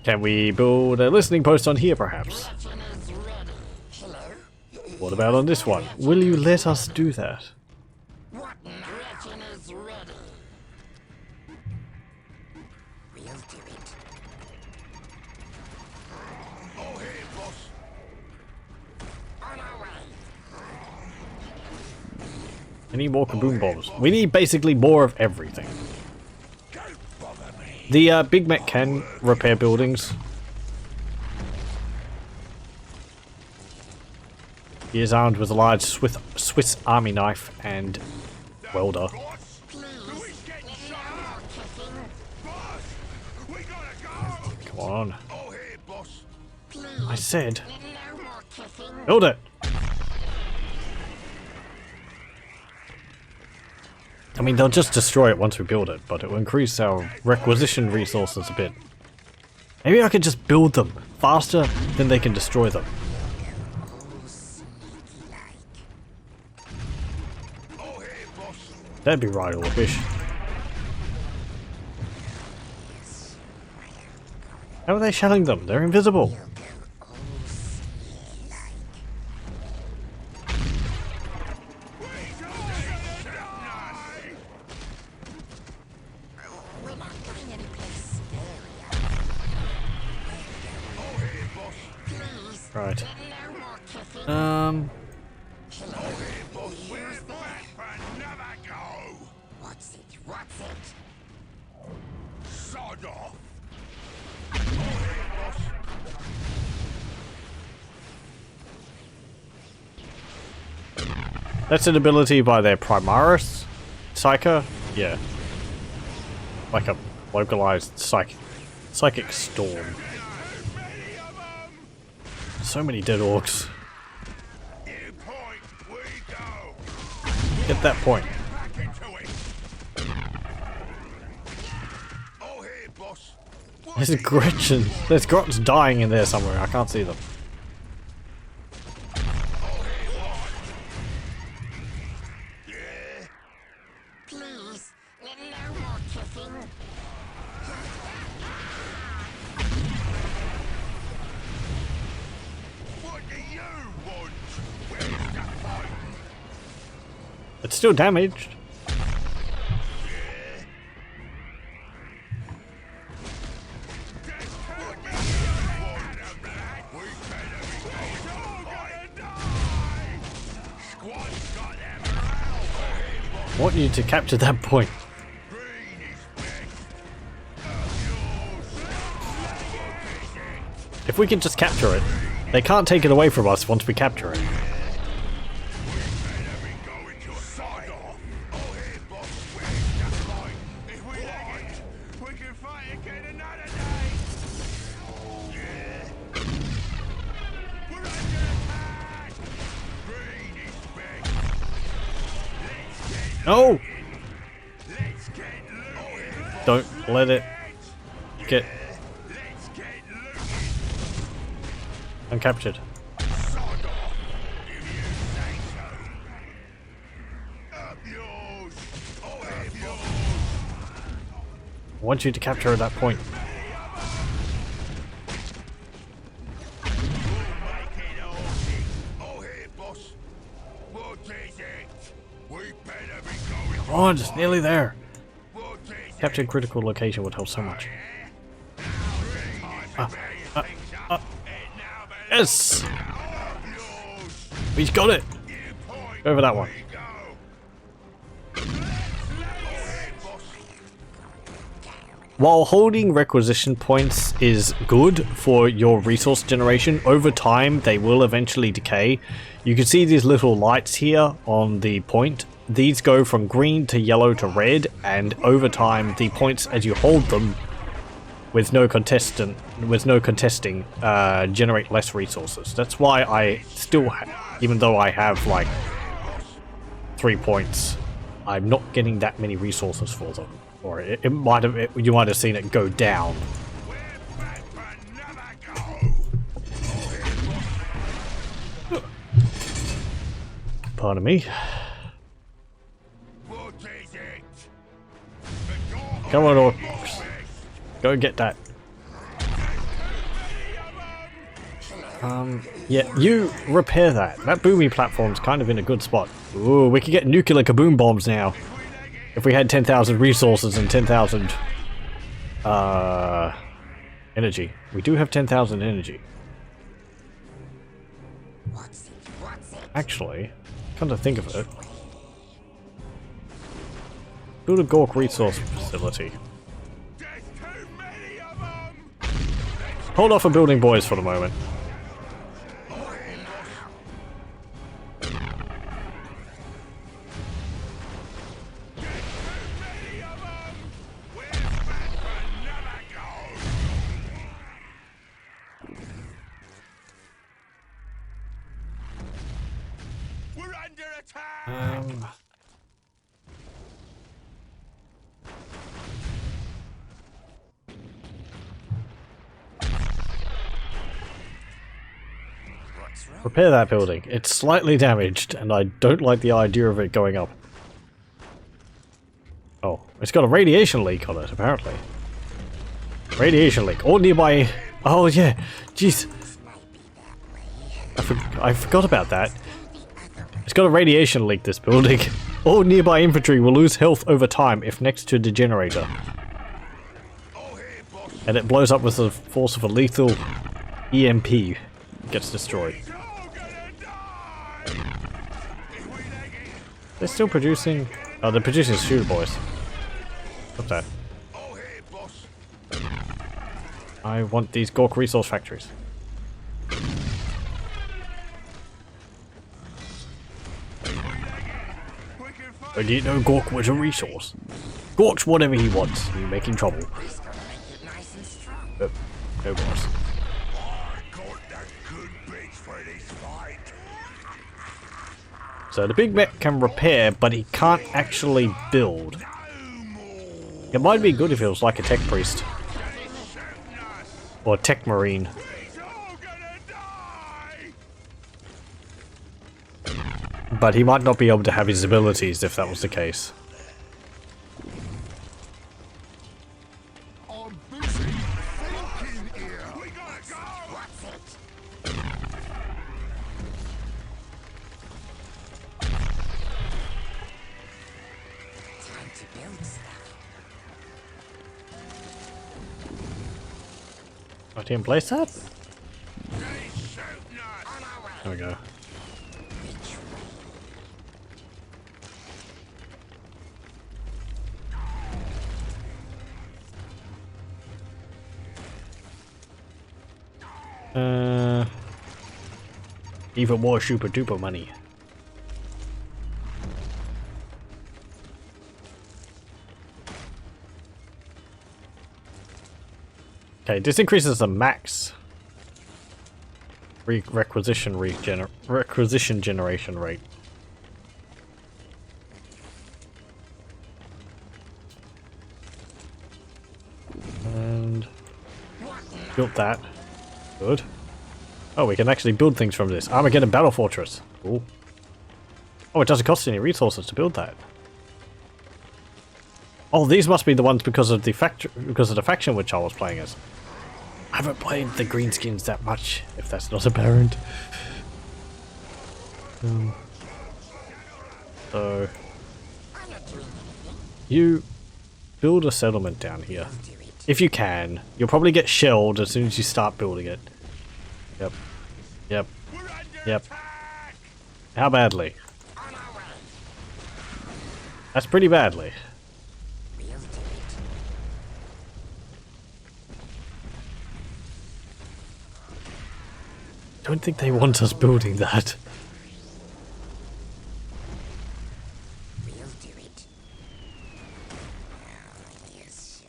Can we build a listening post on here, perhaps? What about on this one? Will you let us do that? I need more kaboom bombs. We need basically more of everything. The Big Mech can repair buildings. He is armed with a large Swiss Army knife and welder. Come on. I said, build it. I mean, they'll just destroy it once we build it, but it will increase our requisition resources a bit. Maybe I could just build them faster than they can destroy them. That'd be right, Orkish. How are they shelling them? They're invisible. Right. What's it? Sod off! That's an ability by their Primaris Psyker. Yeah. Like a localized psychic storm. So many dead orcs. Get that point. There's Gretchen. There's Grots dying in there somewhere. I can't see them. Please, no more kissing. What do you want? Where's the fight? It's still damaged. I want you to capture that point. If we can just capture it, they can't take it away from us once we capture it. No! Don't let it get uncaptured. I want you to capture that point. Come on, it's nearly there. Capturing critical location would help so much. Yes! He's got it! Go over that one. While holding requisition points is good for your resource generation, over time they will eventually decay. You can see these little lights here on the point. These go from green to yellow to red, and over time the points as you hold them with no contesting generate less resources. That's why I still even though I have like 3 points, I'm not getting that many resources for them. Or you might have seen it go down. Pardon me. Come on, Orks. Go get that. Yeah, you repair that. That boomy platform's kind of in a good spot. Ooh, we could get nuclear kaboom bombs now. If we had 10,000 resources and 10,000 energy. We do have 10,000 energy. Actually, come to think of it, build a Gork resource facility. Hold off on building boys for the moment. Repair that building. It's slightly damaged, and I don't like the idea of it going up. Oh, it's got a radiation leak on it, apparently. Radiation leak. All nearby... Oh, yeah. Jeez. I forgot about that. It's got a radiation leak, this building. All nearby infantry will lose health over time if next to the generator. And it blows up with the force of a lethal EMP. Gets destroyed. They're still producing... Oh, they're producing shooter boys. What's that? I want these Gork resource factories. I didn't know Gork was a resource. Gork's whatever he wants. You making trouble. He's gonna make it nice and strong. No boss. I got that good bitch for this fight. So the big mech can repair, but he can't actually build. No more. It might be good if it was like a tech priest. Or tech marine. He's all gonna die. But he might not be able to have his abilities if that was the case. I'm busy thinking here. We gotta go. What's it? Time to build stuff. I didn't place that? He's shooting us. On our way. There we go. Which way? Even more super duper money. Okay, this increases the max requisition generation rate. And built that. Good. Oh, we can actually build things from this. Armageddon Battle Fortress. Cool. Oh, it doesn't cost any resources to build that. Oh, these must be the ones because of the faction which I was playing as. I haven't played the greenskins that much, if that's not apparent. So I'm not doing anything. you build a settlement down here. Do it. If you can. You'll probably get shelled as soon as you start building it. Yep. Yep. We're under Yep. attack. How badly? On our way. That's pretty badly. We'll do it. Don't think they want us building that. We'll do it. Yes,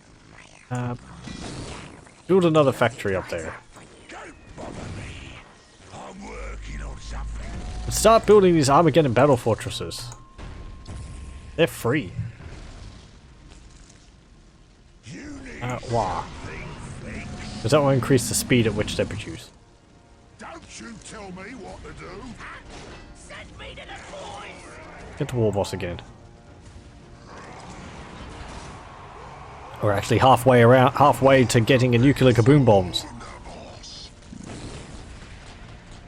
my Build another factory up there. Don't bother me. I'm working on something. Start building these Armageddon Battle Fortresses. They're free. You need Wow. something fixed. Does that will increase the speed at which they produce? Don't you tell me what to do. Send me to the boys. Get the war boss again. We're actually halfway to getting a nuclear kaboom bombs.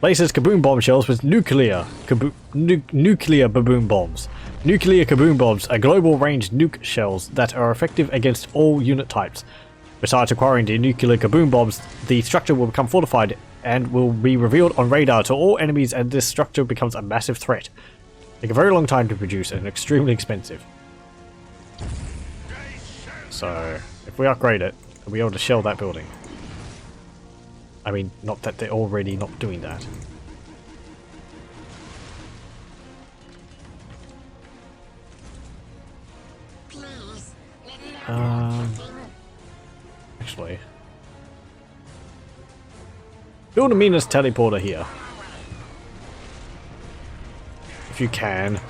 Places kaboom bomb shells with nuclear baboon bombs. Nuclear kaboom bombs are global range nuke shells that are effective against all unit types. Besides acquiring the nuclear kaboom bombs, the structure will become fortified and will be revealed on radar to all enemies, and this structure becomes a massive threat. Take a very long time to produce and extremely expensive. So, if we upgrade it, we'll be able to shell that building. I mean, not that they're already not doing that. Please, let me know something. Actually, build a Minas teleporter here. If you can.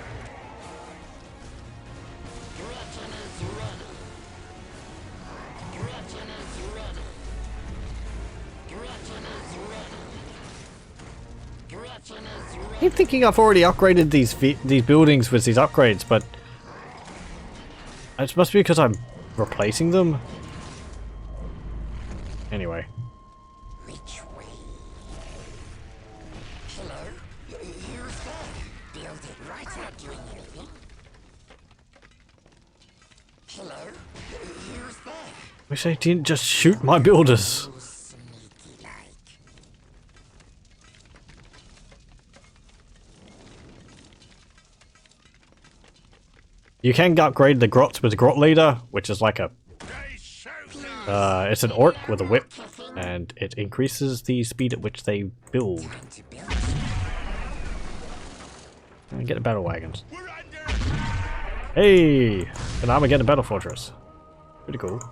I keep thinking I've already upgraded these buildings with these upgrades, but it must be because I'm replacing them. Anyway. Which way? Hello? Who's there? Build it right, not doing anything. Hello? Who's there? Wish they didn't just shoot my builders. So sneaky like. You can upgrade the grots with the grot leader, which is like a They shoot it's an orc with a whip, and it increases the speed at which they build. Time to build. And get the battle wagons. We're under attack. Hey! An Armageddon Battle Fortress. Pretty cool.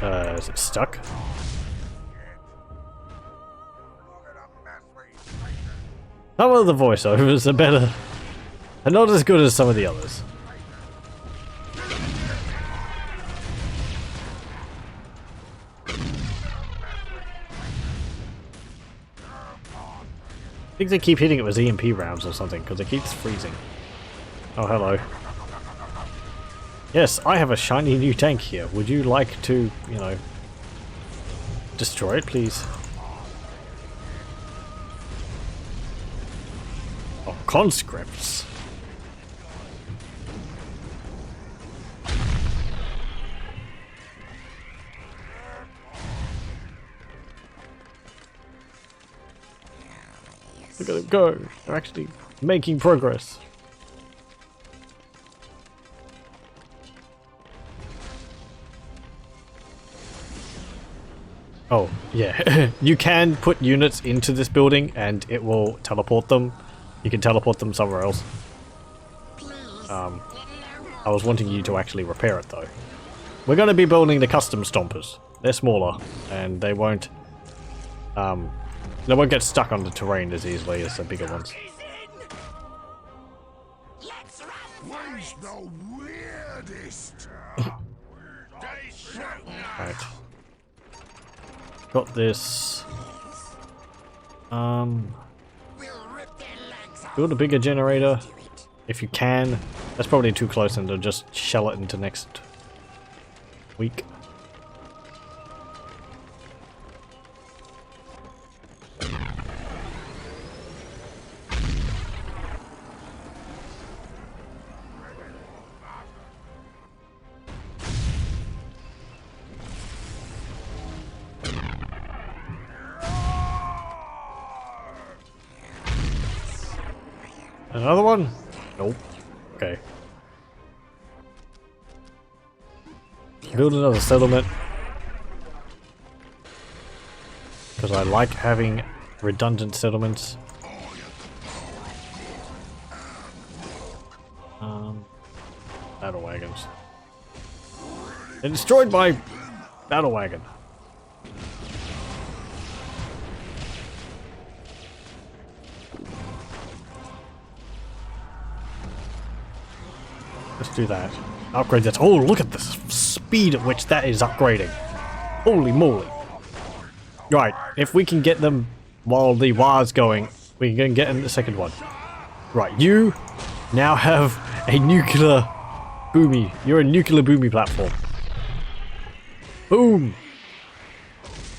Is it stuck? Some of the voiceovers are better. And not as good as some of the others. I think they keep hitting it with EMP rounds or something, because it keeps freezing. Oh, hello. Yes, I have a shiny new tank here. Would you like to, you know, destroy it, please? Oh, conscripts. Look at them go. They're actually making progress. Oh, yeah. You can put units into this building and it will teleport them. You can teleport them somewhere else. I was wanting you to actually repair it though. We're going to be building the custom stompers. They're smaller and they won't get stuck on the terrain as easily as the bigger ones. Let's run for Where's it. the weirdest? Right. Got this. We'll rip their legs off. Build a bigger generator Do it. if you can. That's probably too close and to just shell it into next week. Another one? Nope. Okay. Build another settlement. Because I like having redundant settlements. Battle wagons. They destroyed my battle wagon. Let's do that. Upgrade that. Oh, look at the speed at which that is upgrading. Holy moly. Right, if we can get them while the war's going, we can get in the second one. Right, you now have a nuclear boomy. You're a nuclear boomy platform. Boom.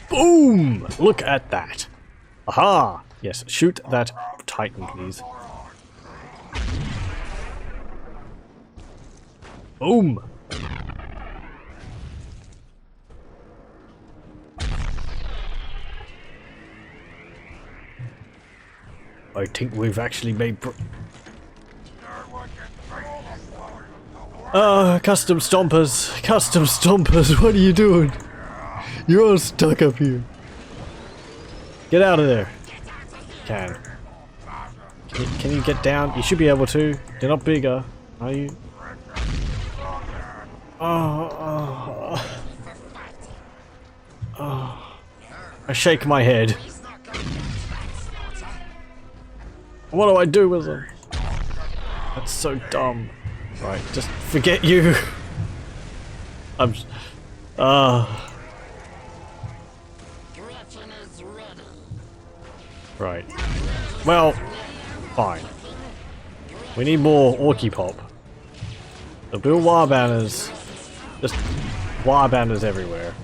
Boom! Look at that. Aha! Yes, shoot that Titan, please. Boom! I think we've actually made custom stompers. Custom stompers, what are you doing? You're all stuck up here. Get out of there. Can you get down? You should be able to. They're not bigger, are you? Oh. I shake my head. What do I do with them? That's so dumb. Right, just forget you. I'm. Right. Well, fine. We need more Orky Pop. So build war banners. Just war banners everywhere.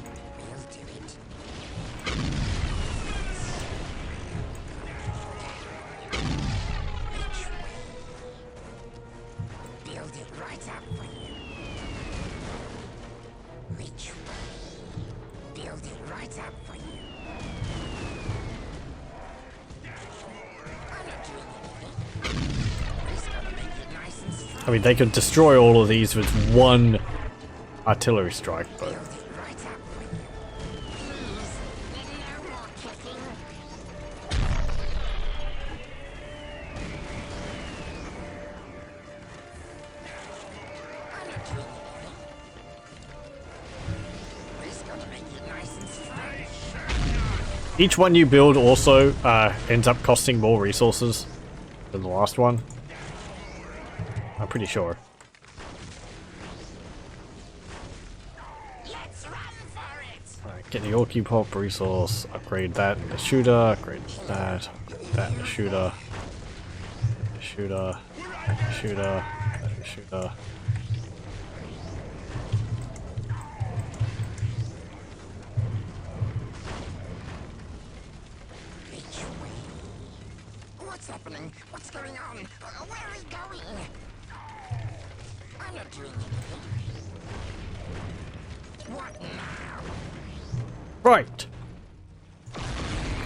Build it right up for you. Which way? Build it right up for you. I'm not doing anything. Just gonna make it nice and strong. I mean, they could destroy all of these with one artillery strike, but Build it right up for you. Please, no more kicking. Each one you build also ends up costing more resources than the last one. I'm pretty sure. Let's run for it. Alright, get the Orky Pop resource, upgrade that in the shooter, upgrade that in the shooter, shooter, shooter, shooter. What's happening? What's going on? Where are we going? I'm not doing anything. What now? Right.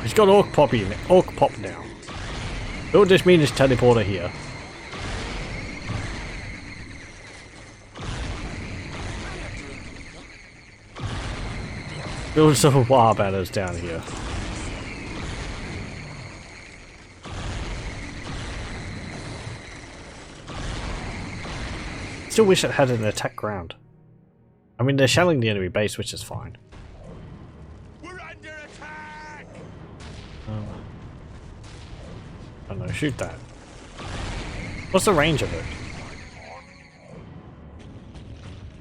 He's got Ork Pop now. Build this meanest teleporter here. Build some war banners down here. Still wish it had an attack ground. I mean, they're shelling the enemy base, which is fine. We're under attack! I don't know, shoot that. What's the range of it?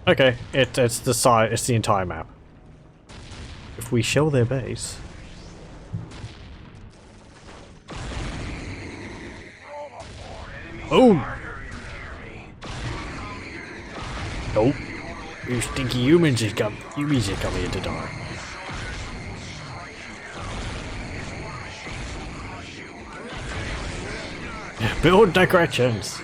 Okay, it's the side, it's the entire map. If we shell their base. Boom! Nope. You stinky humans are coming here to die. Build decorations.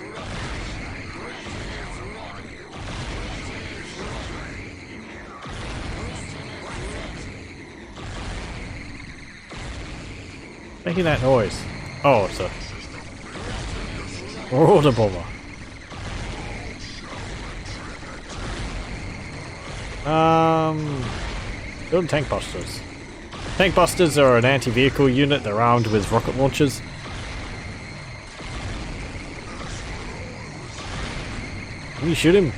Making that noise. Oh, it's a water bomber. Build tank busters. Tank busters are an anti-vehicle unit. They're armed with rocket launchers. Can you shoot him?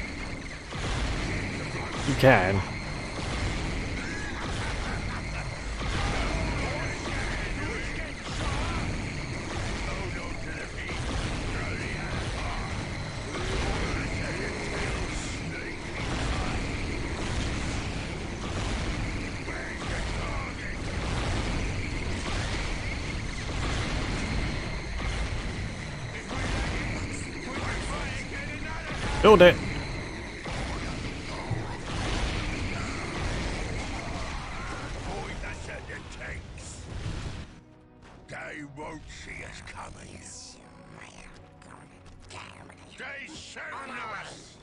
You can. Build it! Point us at the tanks. They won't see us coming. They shooting us!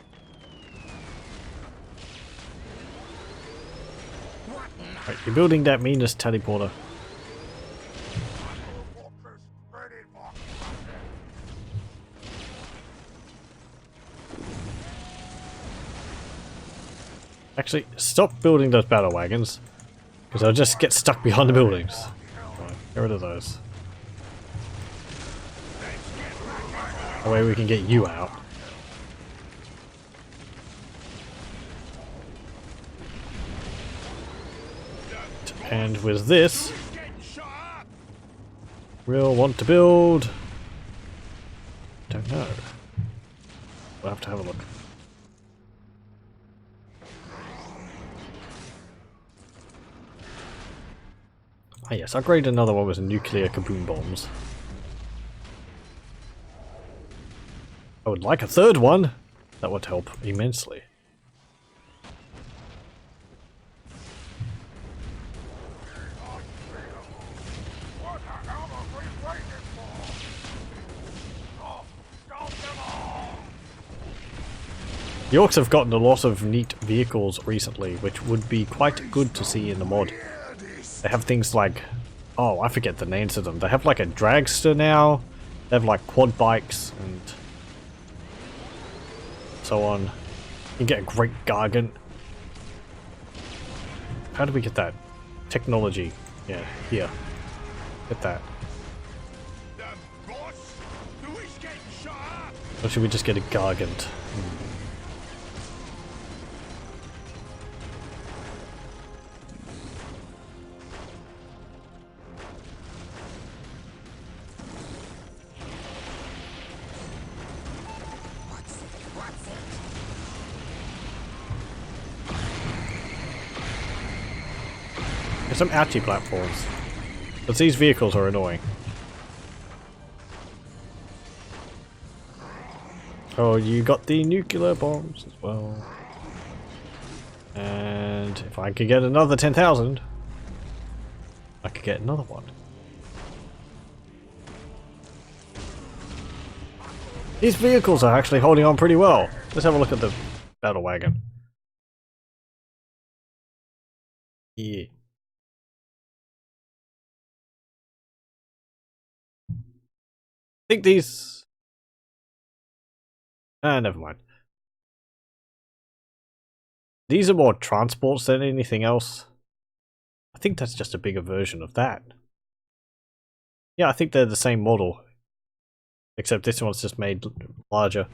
Right, you're building that meanest teleporter. Actually, stop building those battle wagons, because they'll just get stuck behind the buildings. Right, get rid of those. That way we can get you out. And with this, we'll want to build... Don't know. We'll have to have a look. Ah yes, upgrade another one with nuclear kaboom bombs. I would like a third one. That would help immensely. The Orks have gotten a lot of neat vehicles recently, which would be quite good to see in the mod. They have things like... oh, I forget the names of them. They have like a dragster now. They have like quad bikes and so on. You can get a great gargant. How do we get that? Technology. Yeah, here. Get that. Or should we just get a gargant? some ouchie platforms. But these vehicles are annoying. Oh, you got the nuclear bombs as well. And if I could get another 10,000, I could get another one. These vehicles are actually holding on pretty well. Let's have a look at the battle wagon. Yeah. I think these... never mind. These are more transports than anything else. I think that's just a bigger version of that. Yeah, I think they're the same model. Except this one's just made larger.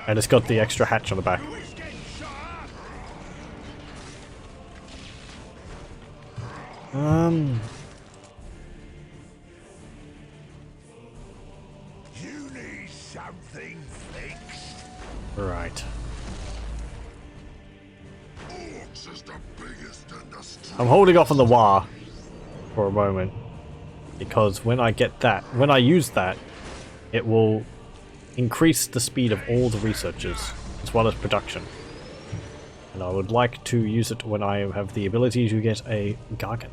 And it's got the extra hatch on the back. You need something fixed. Right. Orks is the biggest in the street. I'm holding off on the Wa for a moment. Because when I get that, when I use that, it will increase the speed of all the researchers, as well as production. And I would like to use it when I have the ability to get a Gargant.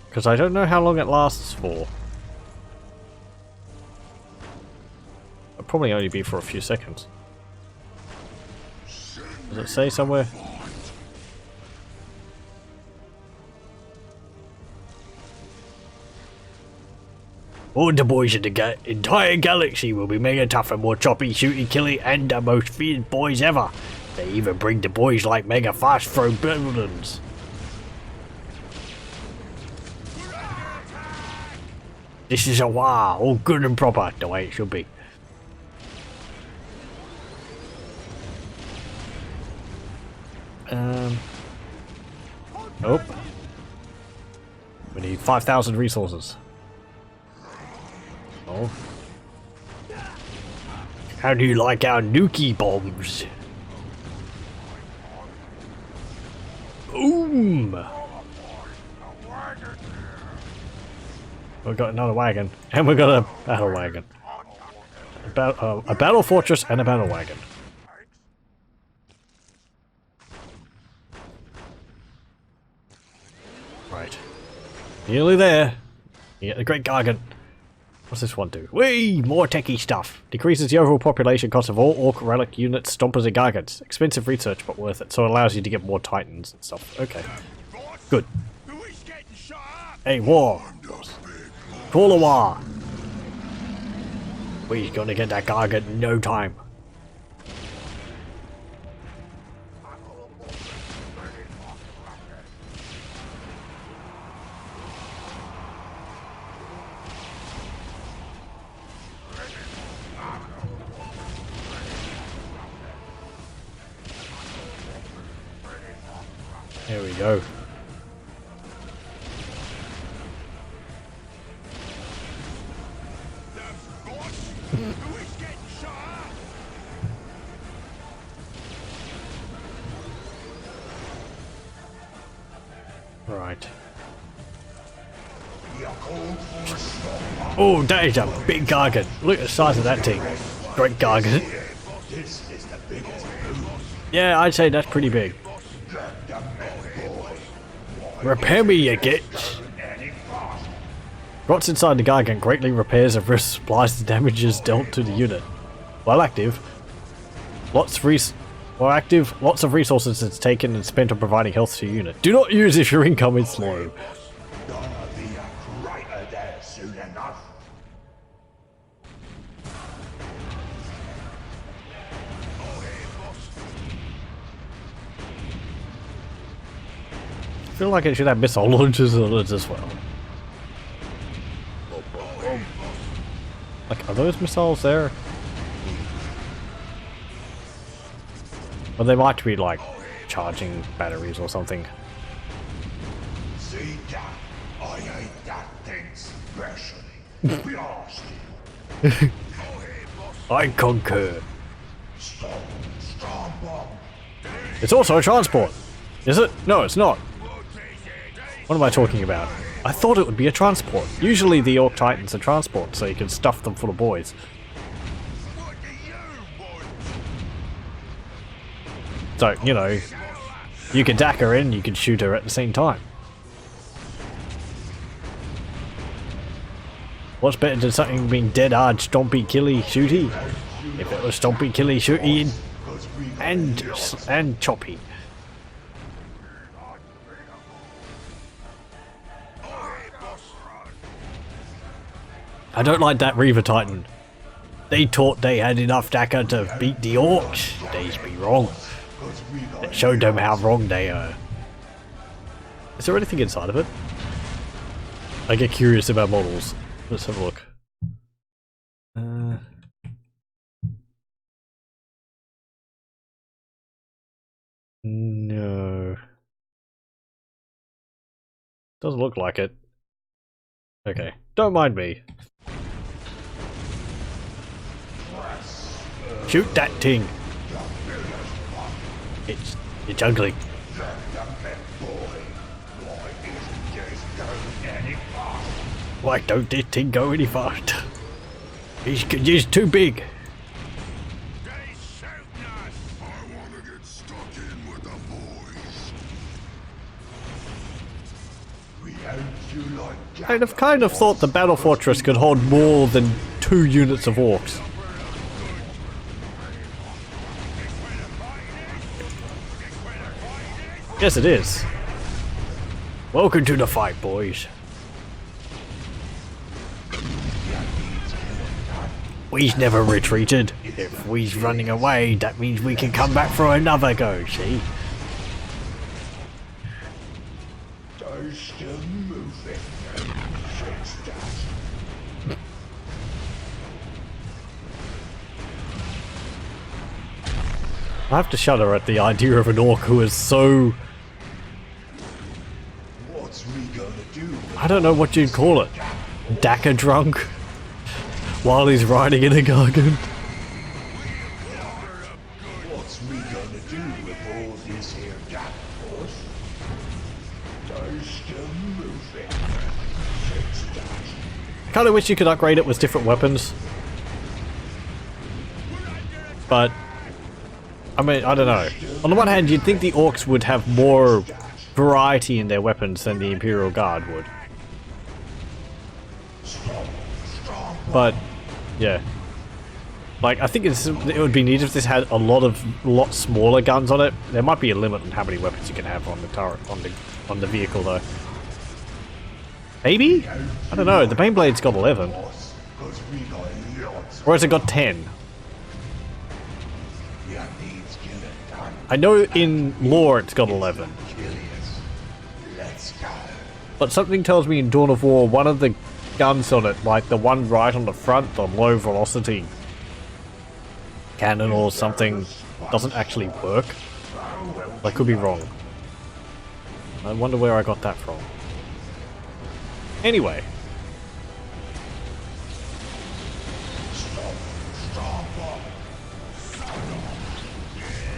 Because I don't know how long it lasts for. It'll probably only be for a few seconds. Does it say somewhere? All the boys in the entire galaxy will be mega tough and more choppy, shooty, killy, and the most feared boys ever. They even bring the boys like mega fast throw buildings. This is a Wa, all good and proper, the way it should be. Oh. We need 5,000 resources. Oh. How do you like our nuki bombs? Boom! We've got another wagon, and we've got a battle wagon. A battle fortress and a battle wagon. Right. Nearly there. You get the Great Gargant. What's this one do? Whee! More techie stuff. Decreases the overall population cost of all Ork relic units, stompers and Gargants. Expensive research, but worth it. So it allows you to get more Titans and stuff. Okay. Good. Hey, War! Call a War! We're gonna get that Gargant in no time. There we go. Right. Oh, that is a big Gargant. Look at the size of that thing. Great Gargant. Yeah, I'd say that's pretty big. Repair me, you gits! Rots inside the Gargant greatly repairs and supplies the damages dealt to the unit. While active, lots of resources is taken and spent on providing health to your unit. Do not use if your income is low. Gonna be a crater there soon enough. I feel like it should have missile launchers on it as well. Like, are those missiles there? Well, they might be like charging batteries or something. See that? I ate that thing specially. Blast it. I concur. Stop. Strong bomb. It's also a transport. Is it? No, it's not. What am I talking about? I thought it would be a transport. Usually the Orc Titans are transport, so you can stuff them full of boys. What do you want? So, you know, you can dack her in, you can shoot her at the same time. What's better than something being dead hard, stompy, killy, shooty? If it was stompy, killy, shooty, and choppy. I don't like that Reaver Titan. They thought they had enough Dakka to beat the Orcs. They'd be wrong. It showed them how wrong they are. Is there anything inside of it? I get curious about models. Let's have a look. No. Doesn't look like it. Okay, don't mind me. Shoot that thing. It's ugly. Why don't this thing go any faster? He's too big. I want to get stuck in with the boys. We hope you like I'd have kind of thought the battle fortress could hold more than 2 units of orcs. Yes, it is. Welcome to the fight, boys. We's never retreated. If we's running away, that means we can come back for another go, see? They're still moving. Fix that. I have to shudder at the idea of an orc who is so... What's we gonna do? I don't know what you'd call it. Dakka drunk? While he's riding in a gargoon? What's we gonna do with all this here gap force? They're still moving. Fix that. Kinda wish you could upgrade it with different weapons. But... I mean, I don't know. On the one hand, you'd think the orcs would have more variety in their weapons than the Imperial Guard would. But, yeah. Like, I think it would be neat if this had a lot smaller guns on it. There might be a limit on how many weapons you can have on the turret, on the vehicle, though. Maybe? I don't know. The Baneblade's got 11. Or has it got 10? I know in lore it's got 11. But something tells me in Dawn of War, one of the guns on it, like the one right on the front, the low velocity cannon or something, doesn't actually work. I could be wrong. I wonder where I got that from. Anyway.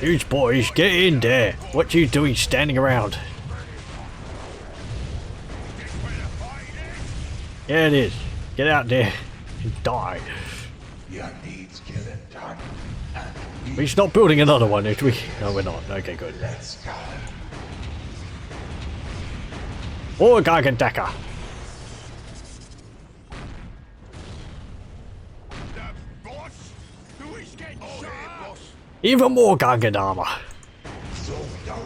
Huge boys, get in there! What you doing standing around? Yeah, it is. Get out there and die. We're not building another one, are we? No, we're not. Okay, good. Or Gargantaka. Even more Gargant armor.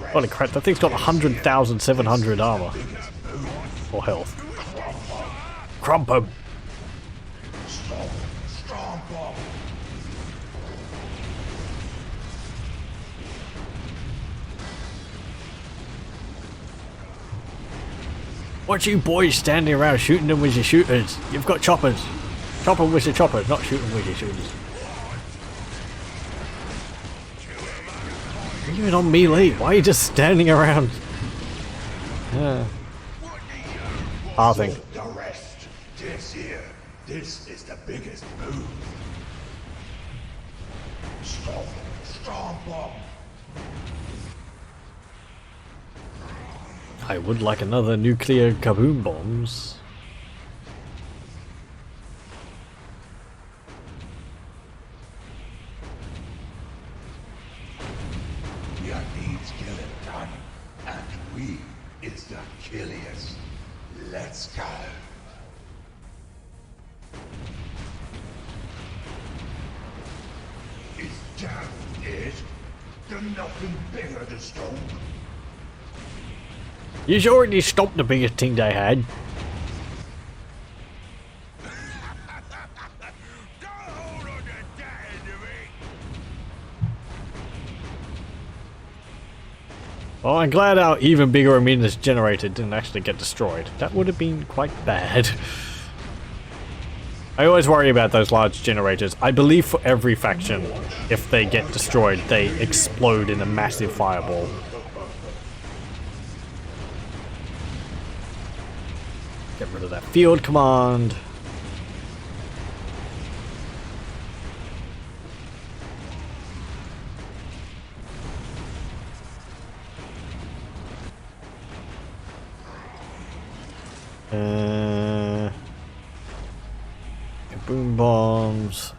Holy crap, that thing's got 100,700 armor. Or health. Crump him. What you boys standing around shooting them with your shooters? You've got choppers. Chop them with your choppers, not shoot them with your shooters. You're even on melee. Why are you just standing around? Halving. The rest. This here. This is the biggest move. Stop. Strong bomb. I would like another nuclear kaboom bombs. Ya needs killing done, and we is the killiest. Let's go. Is death it? There's nothing bigger to stone. You already stopped the biggest thing they had. Don't hold on to that enemy. Well, I'm glad our even bigger Amina's generator didn't actually get destroyed. That would have been quite bad. I always worry about those large generators. I believe for every faction, if they get destroyed, they explode in a massive fireball. Get rid of that field command. Boom bombs.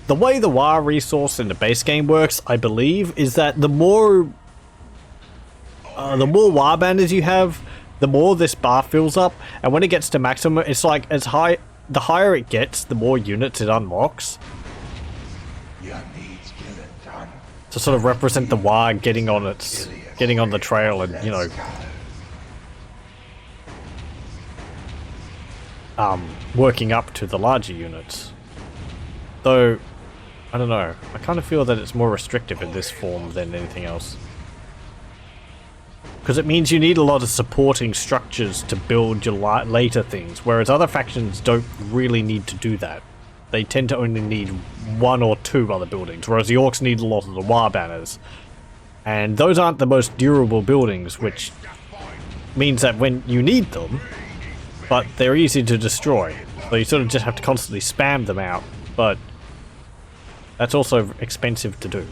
The way the WAR resource in the base game works, I believe, is that the more WAR banners you have, the more this bar fills up, and when it gets to maximum, it's like as high. The higher it gets, the more units it unlocks. Ya needs killing done. To sort of represent the WAR getting on the trail, and you know, working up to the larger units. Though, I don't know, I kind of feel that it's more restrictive in this form than anything else. Because it means you need a lot of supporting structures to build your later things, whereas other factions don't really need to do that. They tend to only need one or two other buildings, whereas the Orks need a lot of the WAR banners. And those aren't the most durable buildings, which means that when you need them, but they're easy to destroy. So you sort of just have to constantly spam them out, but that's also expensive to do.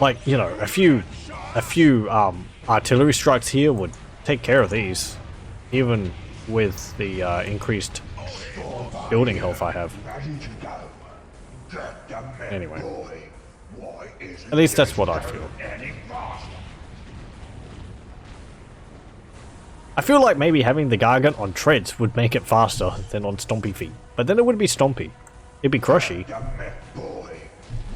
Like, you know, a few artillery strikes here would take care of these, even with the increased building health I have. Ready to go. Get the men, Anyway. boy. Why isn't At least this that's what I feel. any faster? I feel like maybe having the Gargant on treads would make it faster than on stompy feet, but then it wouldn't be stompy. It'd be crushy. The men, boy.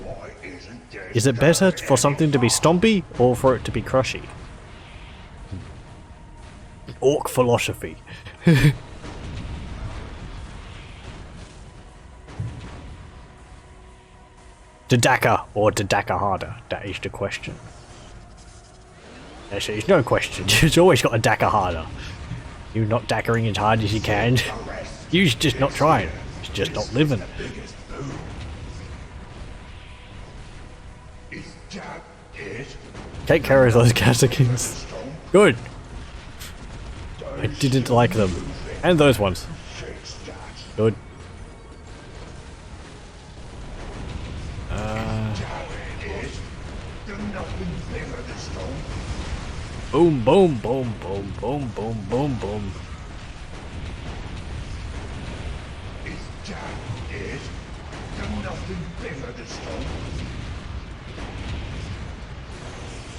Why isn't this Is it better going for something any to be faster? stompy or for it to be crushy? Orc philosophy. Dodaka or Dodaka harder? That is the question. Actually, there's no question. You've always got a Daka harder. You're not dackering as hard as you can. You're just not trying. It's just not living. Biggest boom. Is that it? Take care of those Kazakhans. Good. I didn't like them. And those ones. Fix that. Good. There's nothing bigger than stone. Boom, boom, boom, boom, boom, boom, boom, boom. Is that it? There's nothing bigger than stone.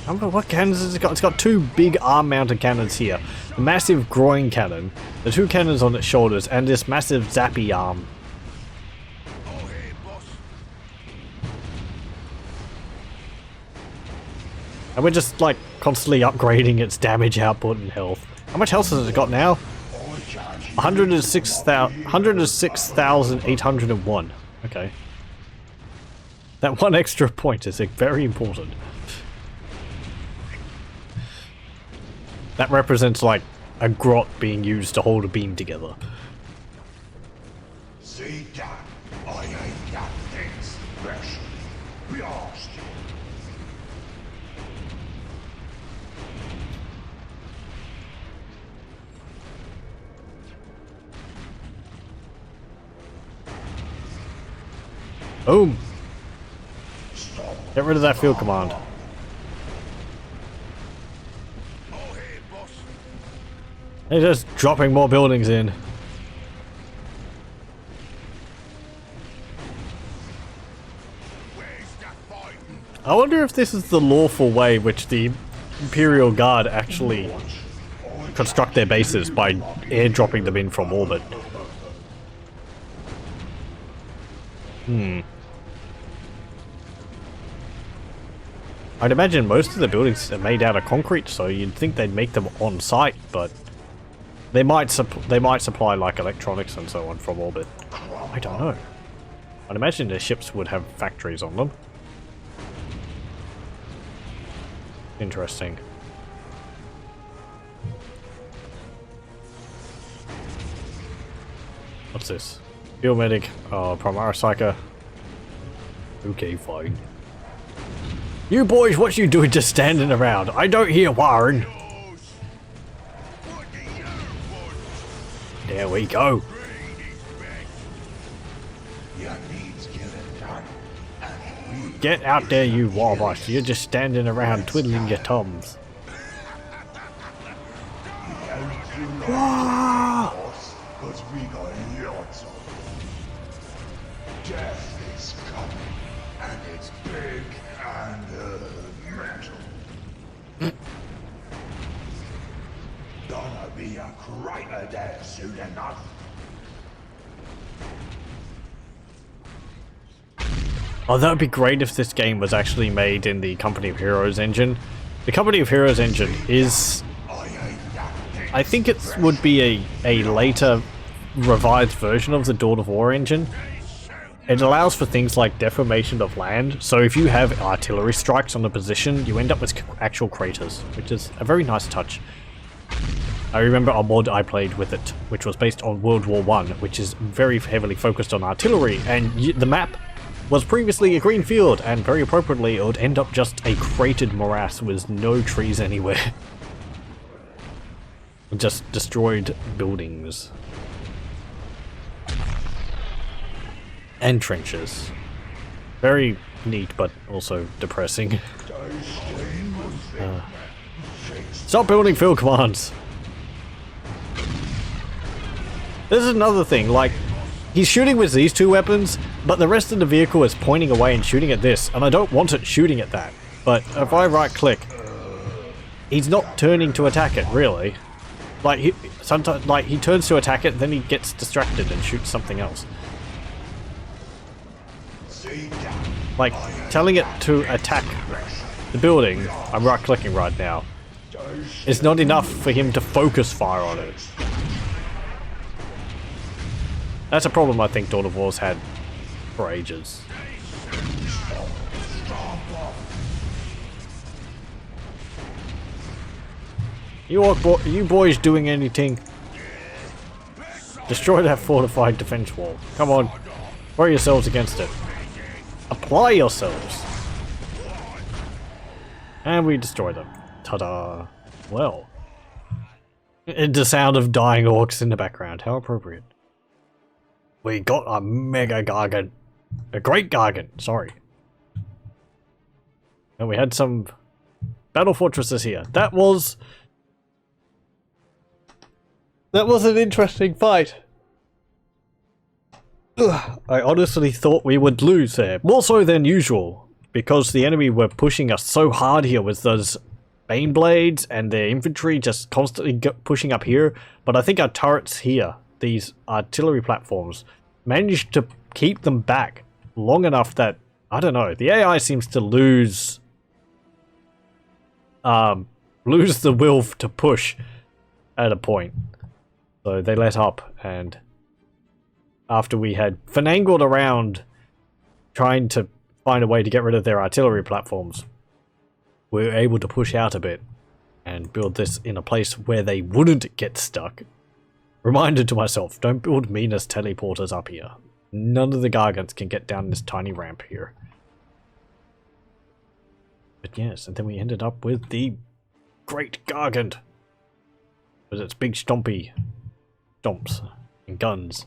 I don't know what cannons has it got. It's got two big arm-mounted cannons here. The massive groin cannon, the two cannons on its shoulders, and this massive zappy arm. Oh, hey, boss. And we're just, like, constantly upgrading its damage output and health. How much health has it got now? 106,801. Okay. That one extra point is very important. That represents, like, a grot being used to hold a beam together. See that? I ain't that thing special. Blast. Boom! Get rid of that field command. All here, boss. They're just dropping more buildings in. Where's the fighting? I wonder if this is the lawful way which the Imperial Guard actually construct their bases by airdropping them in from orbit. I'd imagine most of the buildings are made out of concrete, so you'd think they'd make them on site, but they might supply like electronics and so on from orbit. I don't know. I'd imagine their ships would have factories on them. Interesting. What's this? Field medic, Primara Psyker. Okay, fine. You boys, what you doing just standing around? I don't hear Warren. What do you want? There we go. Your needs getting done. And we Get out there, you Warboss. You're just standing around twiddling your thumbs. boss, cause we got lots of them. Death is coming, and it's big and mental. Gonna be a crater there soon enough. Oh, that would be great if this game was actually made in the Company of Heroes engine. The Company of Heroes engine is... I think it would be a later revised version of the Dawn of War engine. It allows for things like deformation of land, so if you have artillery strikes on a position, you end up with actual craters, which is a very nice touch. I remember a mod I played with it, which was based on World War I, which is very heavily focused on artillery, and the map was previously a green field, and very appropriately it would end up just a cratered morass with no trees anywhere. Just destroyed buildings. And trenches. Very neat, but also depressing. Stop building field commands! This is another thing, like, he's shooting with these two weapons, but the rest of the vehicle is pointing away and shooting at this, and I don't want it shooting at that. But if I right click, he's not turning to attack it, really. Like, sometimes, like, he turns to attack it, then he gets distracted and shoots something else. Like, telling it to attack the building, I'm right clicking right now, is not enough for him to focus fire on it. That's a problem I think Dawn of War's had for ages. You boys doing anything? Destroy that fortified defense wall. Come on. Throw yourselves against it. Apply yourselves. And we destroy them. Ta-da. Well. The sound of dying orcs in the background. How appropriate. We got a mega gargant. A great gargant, sorry. And we had some battle fortresses here. That was an interesting fight. Ugh, I honestly thought we would lose there. More so than usual. Because the enemy were pushing us so hard here with those Bane Blades and their infantry just constantly pushing up here. But I think our turrets here, these artillery platforms, managed to keep them back long enough that, I don't know, the AI seems to lose the will to push at a point. So they let up, and after we had finangled around trying to find a way to get rid of their artillery platforms, we were able to push out a bit and build this in a place where they wouldn't get stuck. Reminder to myself, don't build Minas teleporters up here. None of the Gargants can get down this tiny ramp here. But yes, and then we ended up with the Great Gargant. With its big stompy stomps and guns.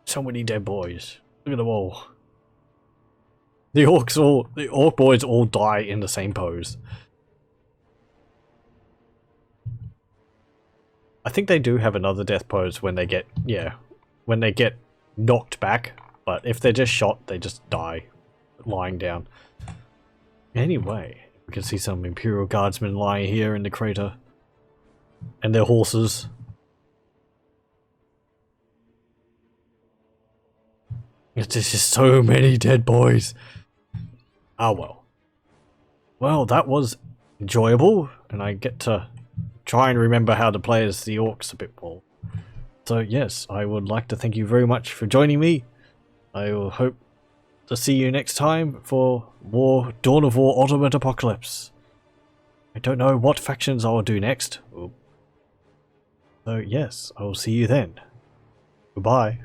So many dead boys. Look at them all. The orc boys all die in the same pose. I think they do have another death pose when they get, when they get knocked back. But if they're just shot, they just die lying down. Anyway, we can see some Imperial guardsmen lying here in the crater. And their horses. There's just so many dead boys. Ah well. Well, that was enjoyable, and I get to try and remember how to play as the orcs a bit more. So yes, I would like to thank you very much for joining me. I will hope to see you next time for more Dawn of War Ultimate Apocalypse. I don't know what factions I will do next. So yes, I will see you then. Goodbye.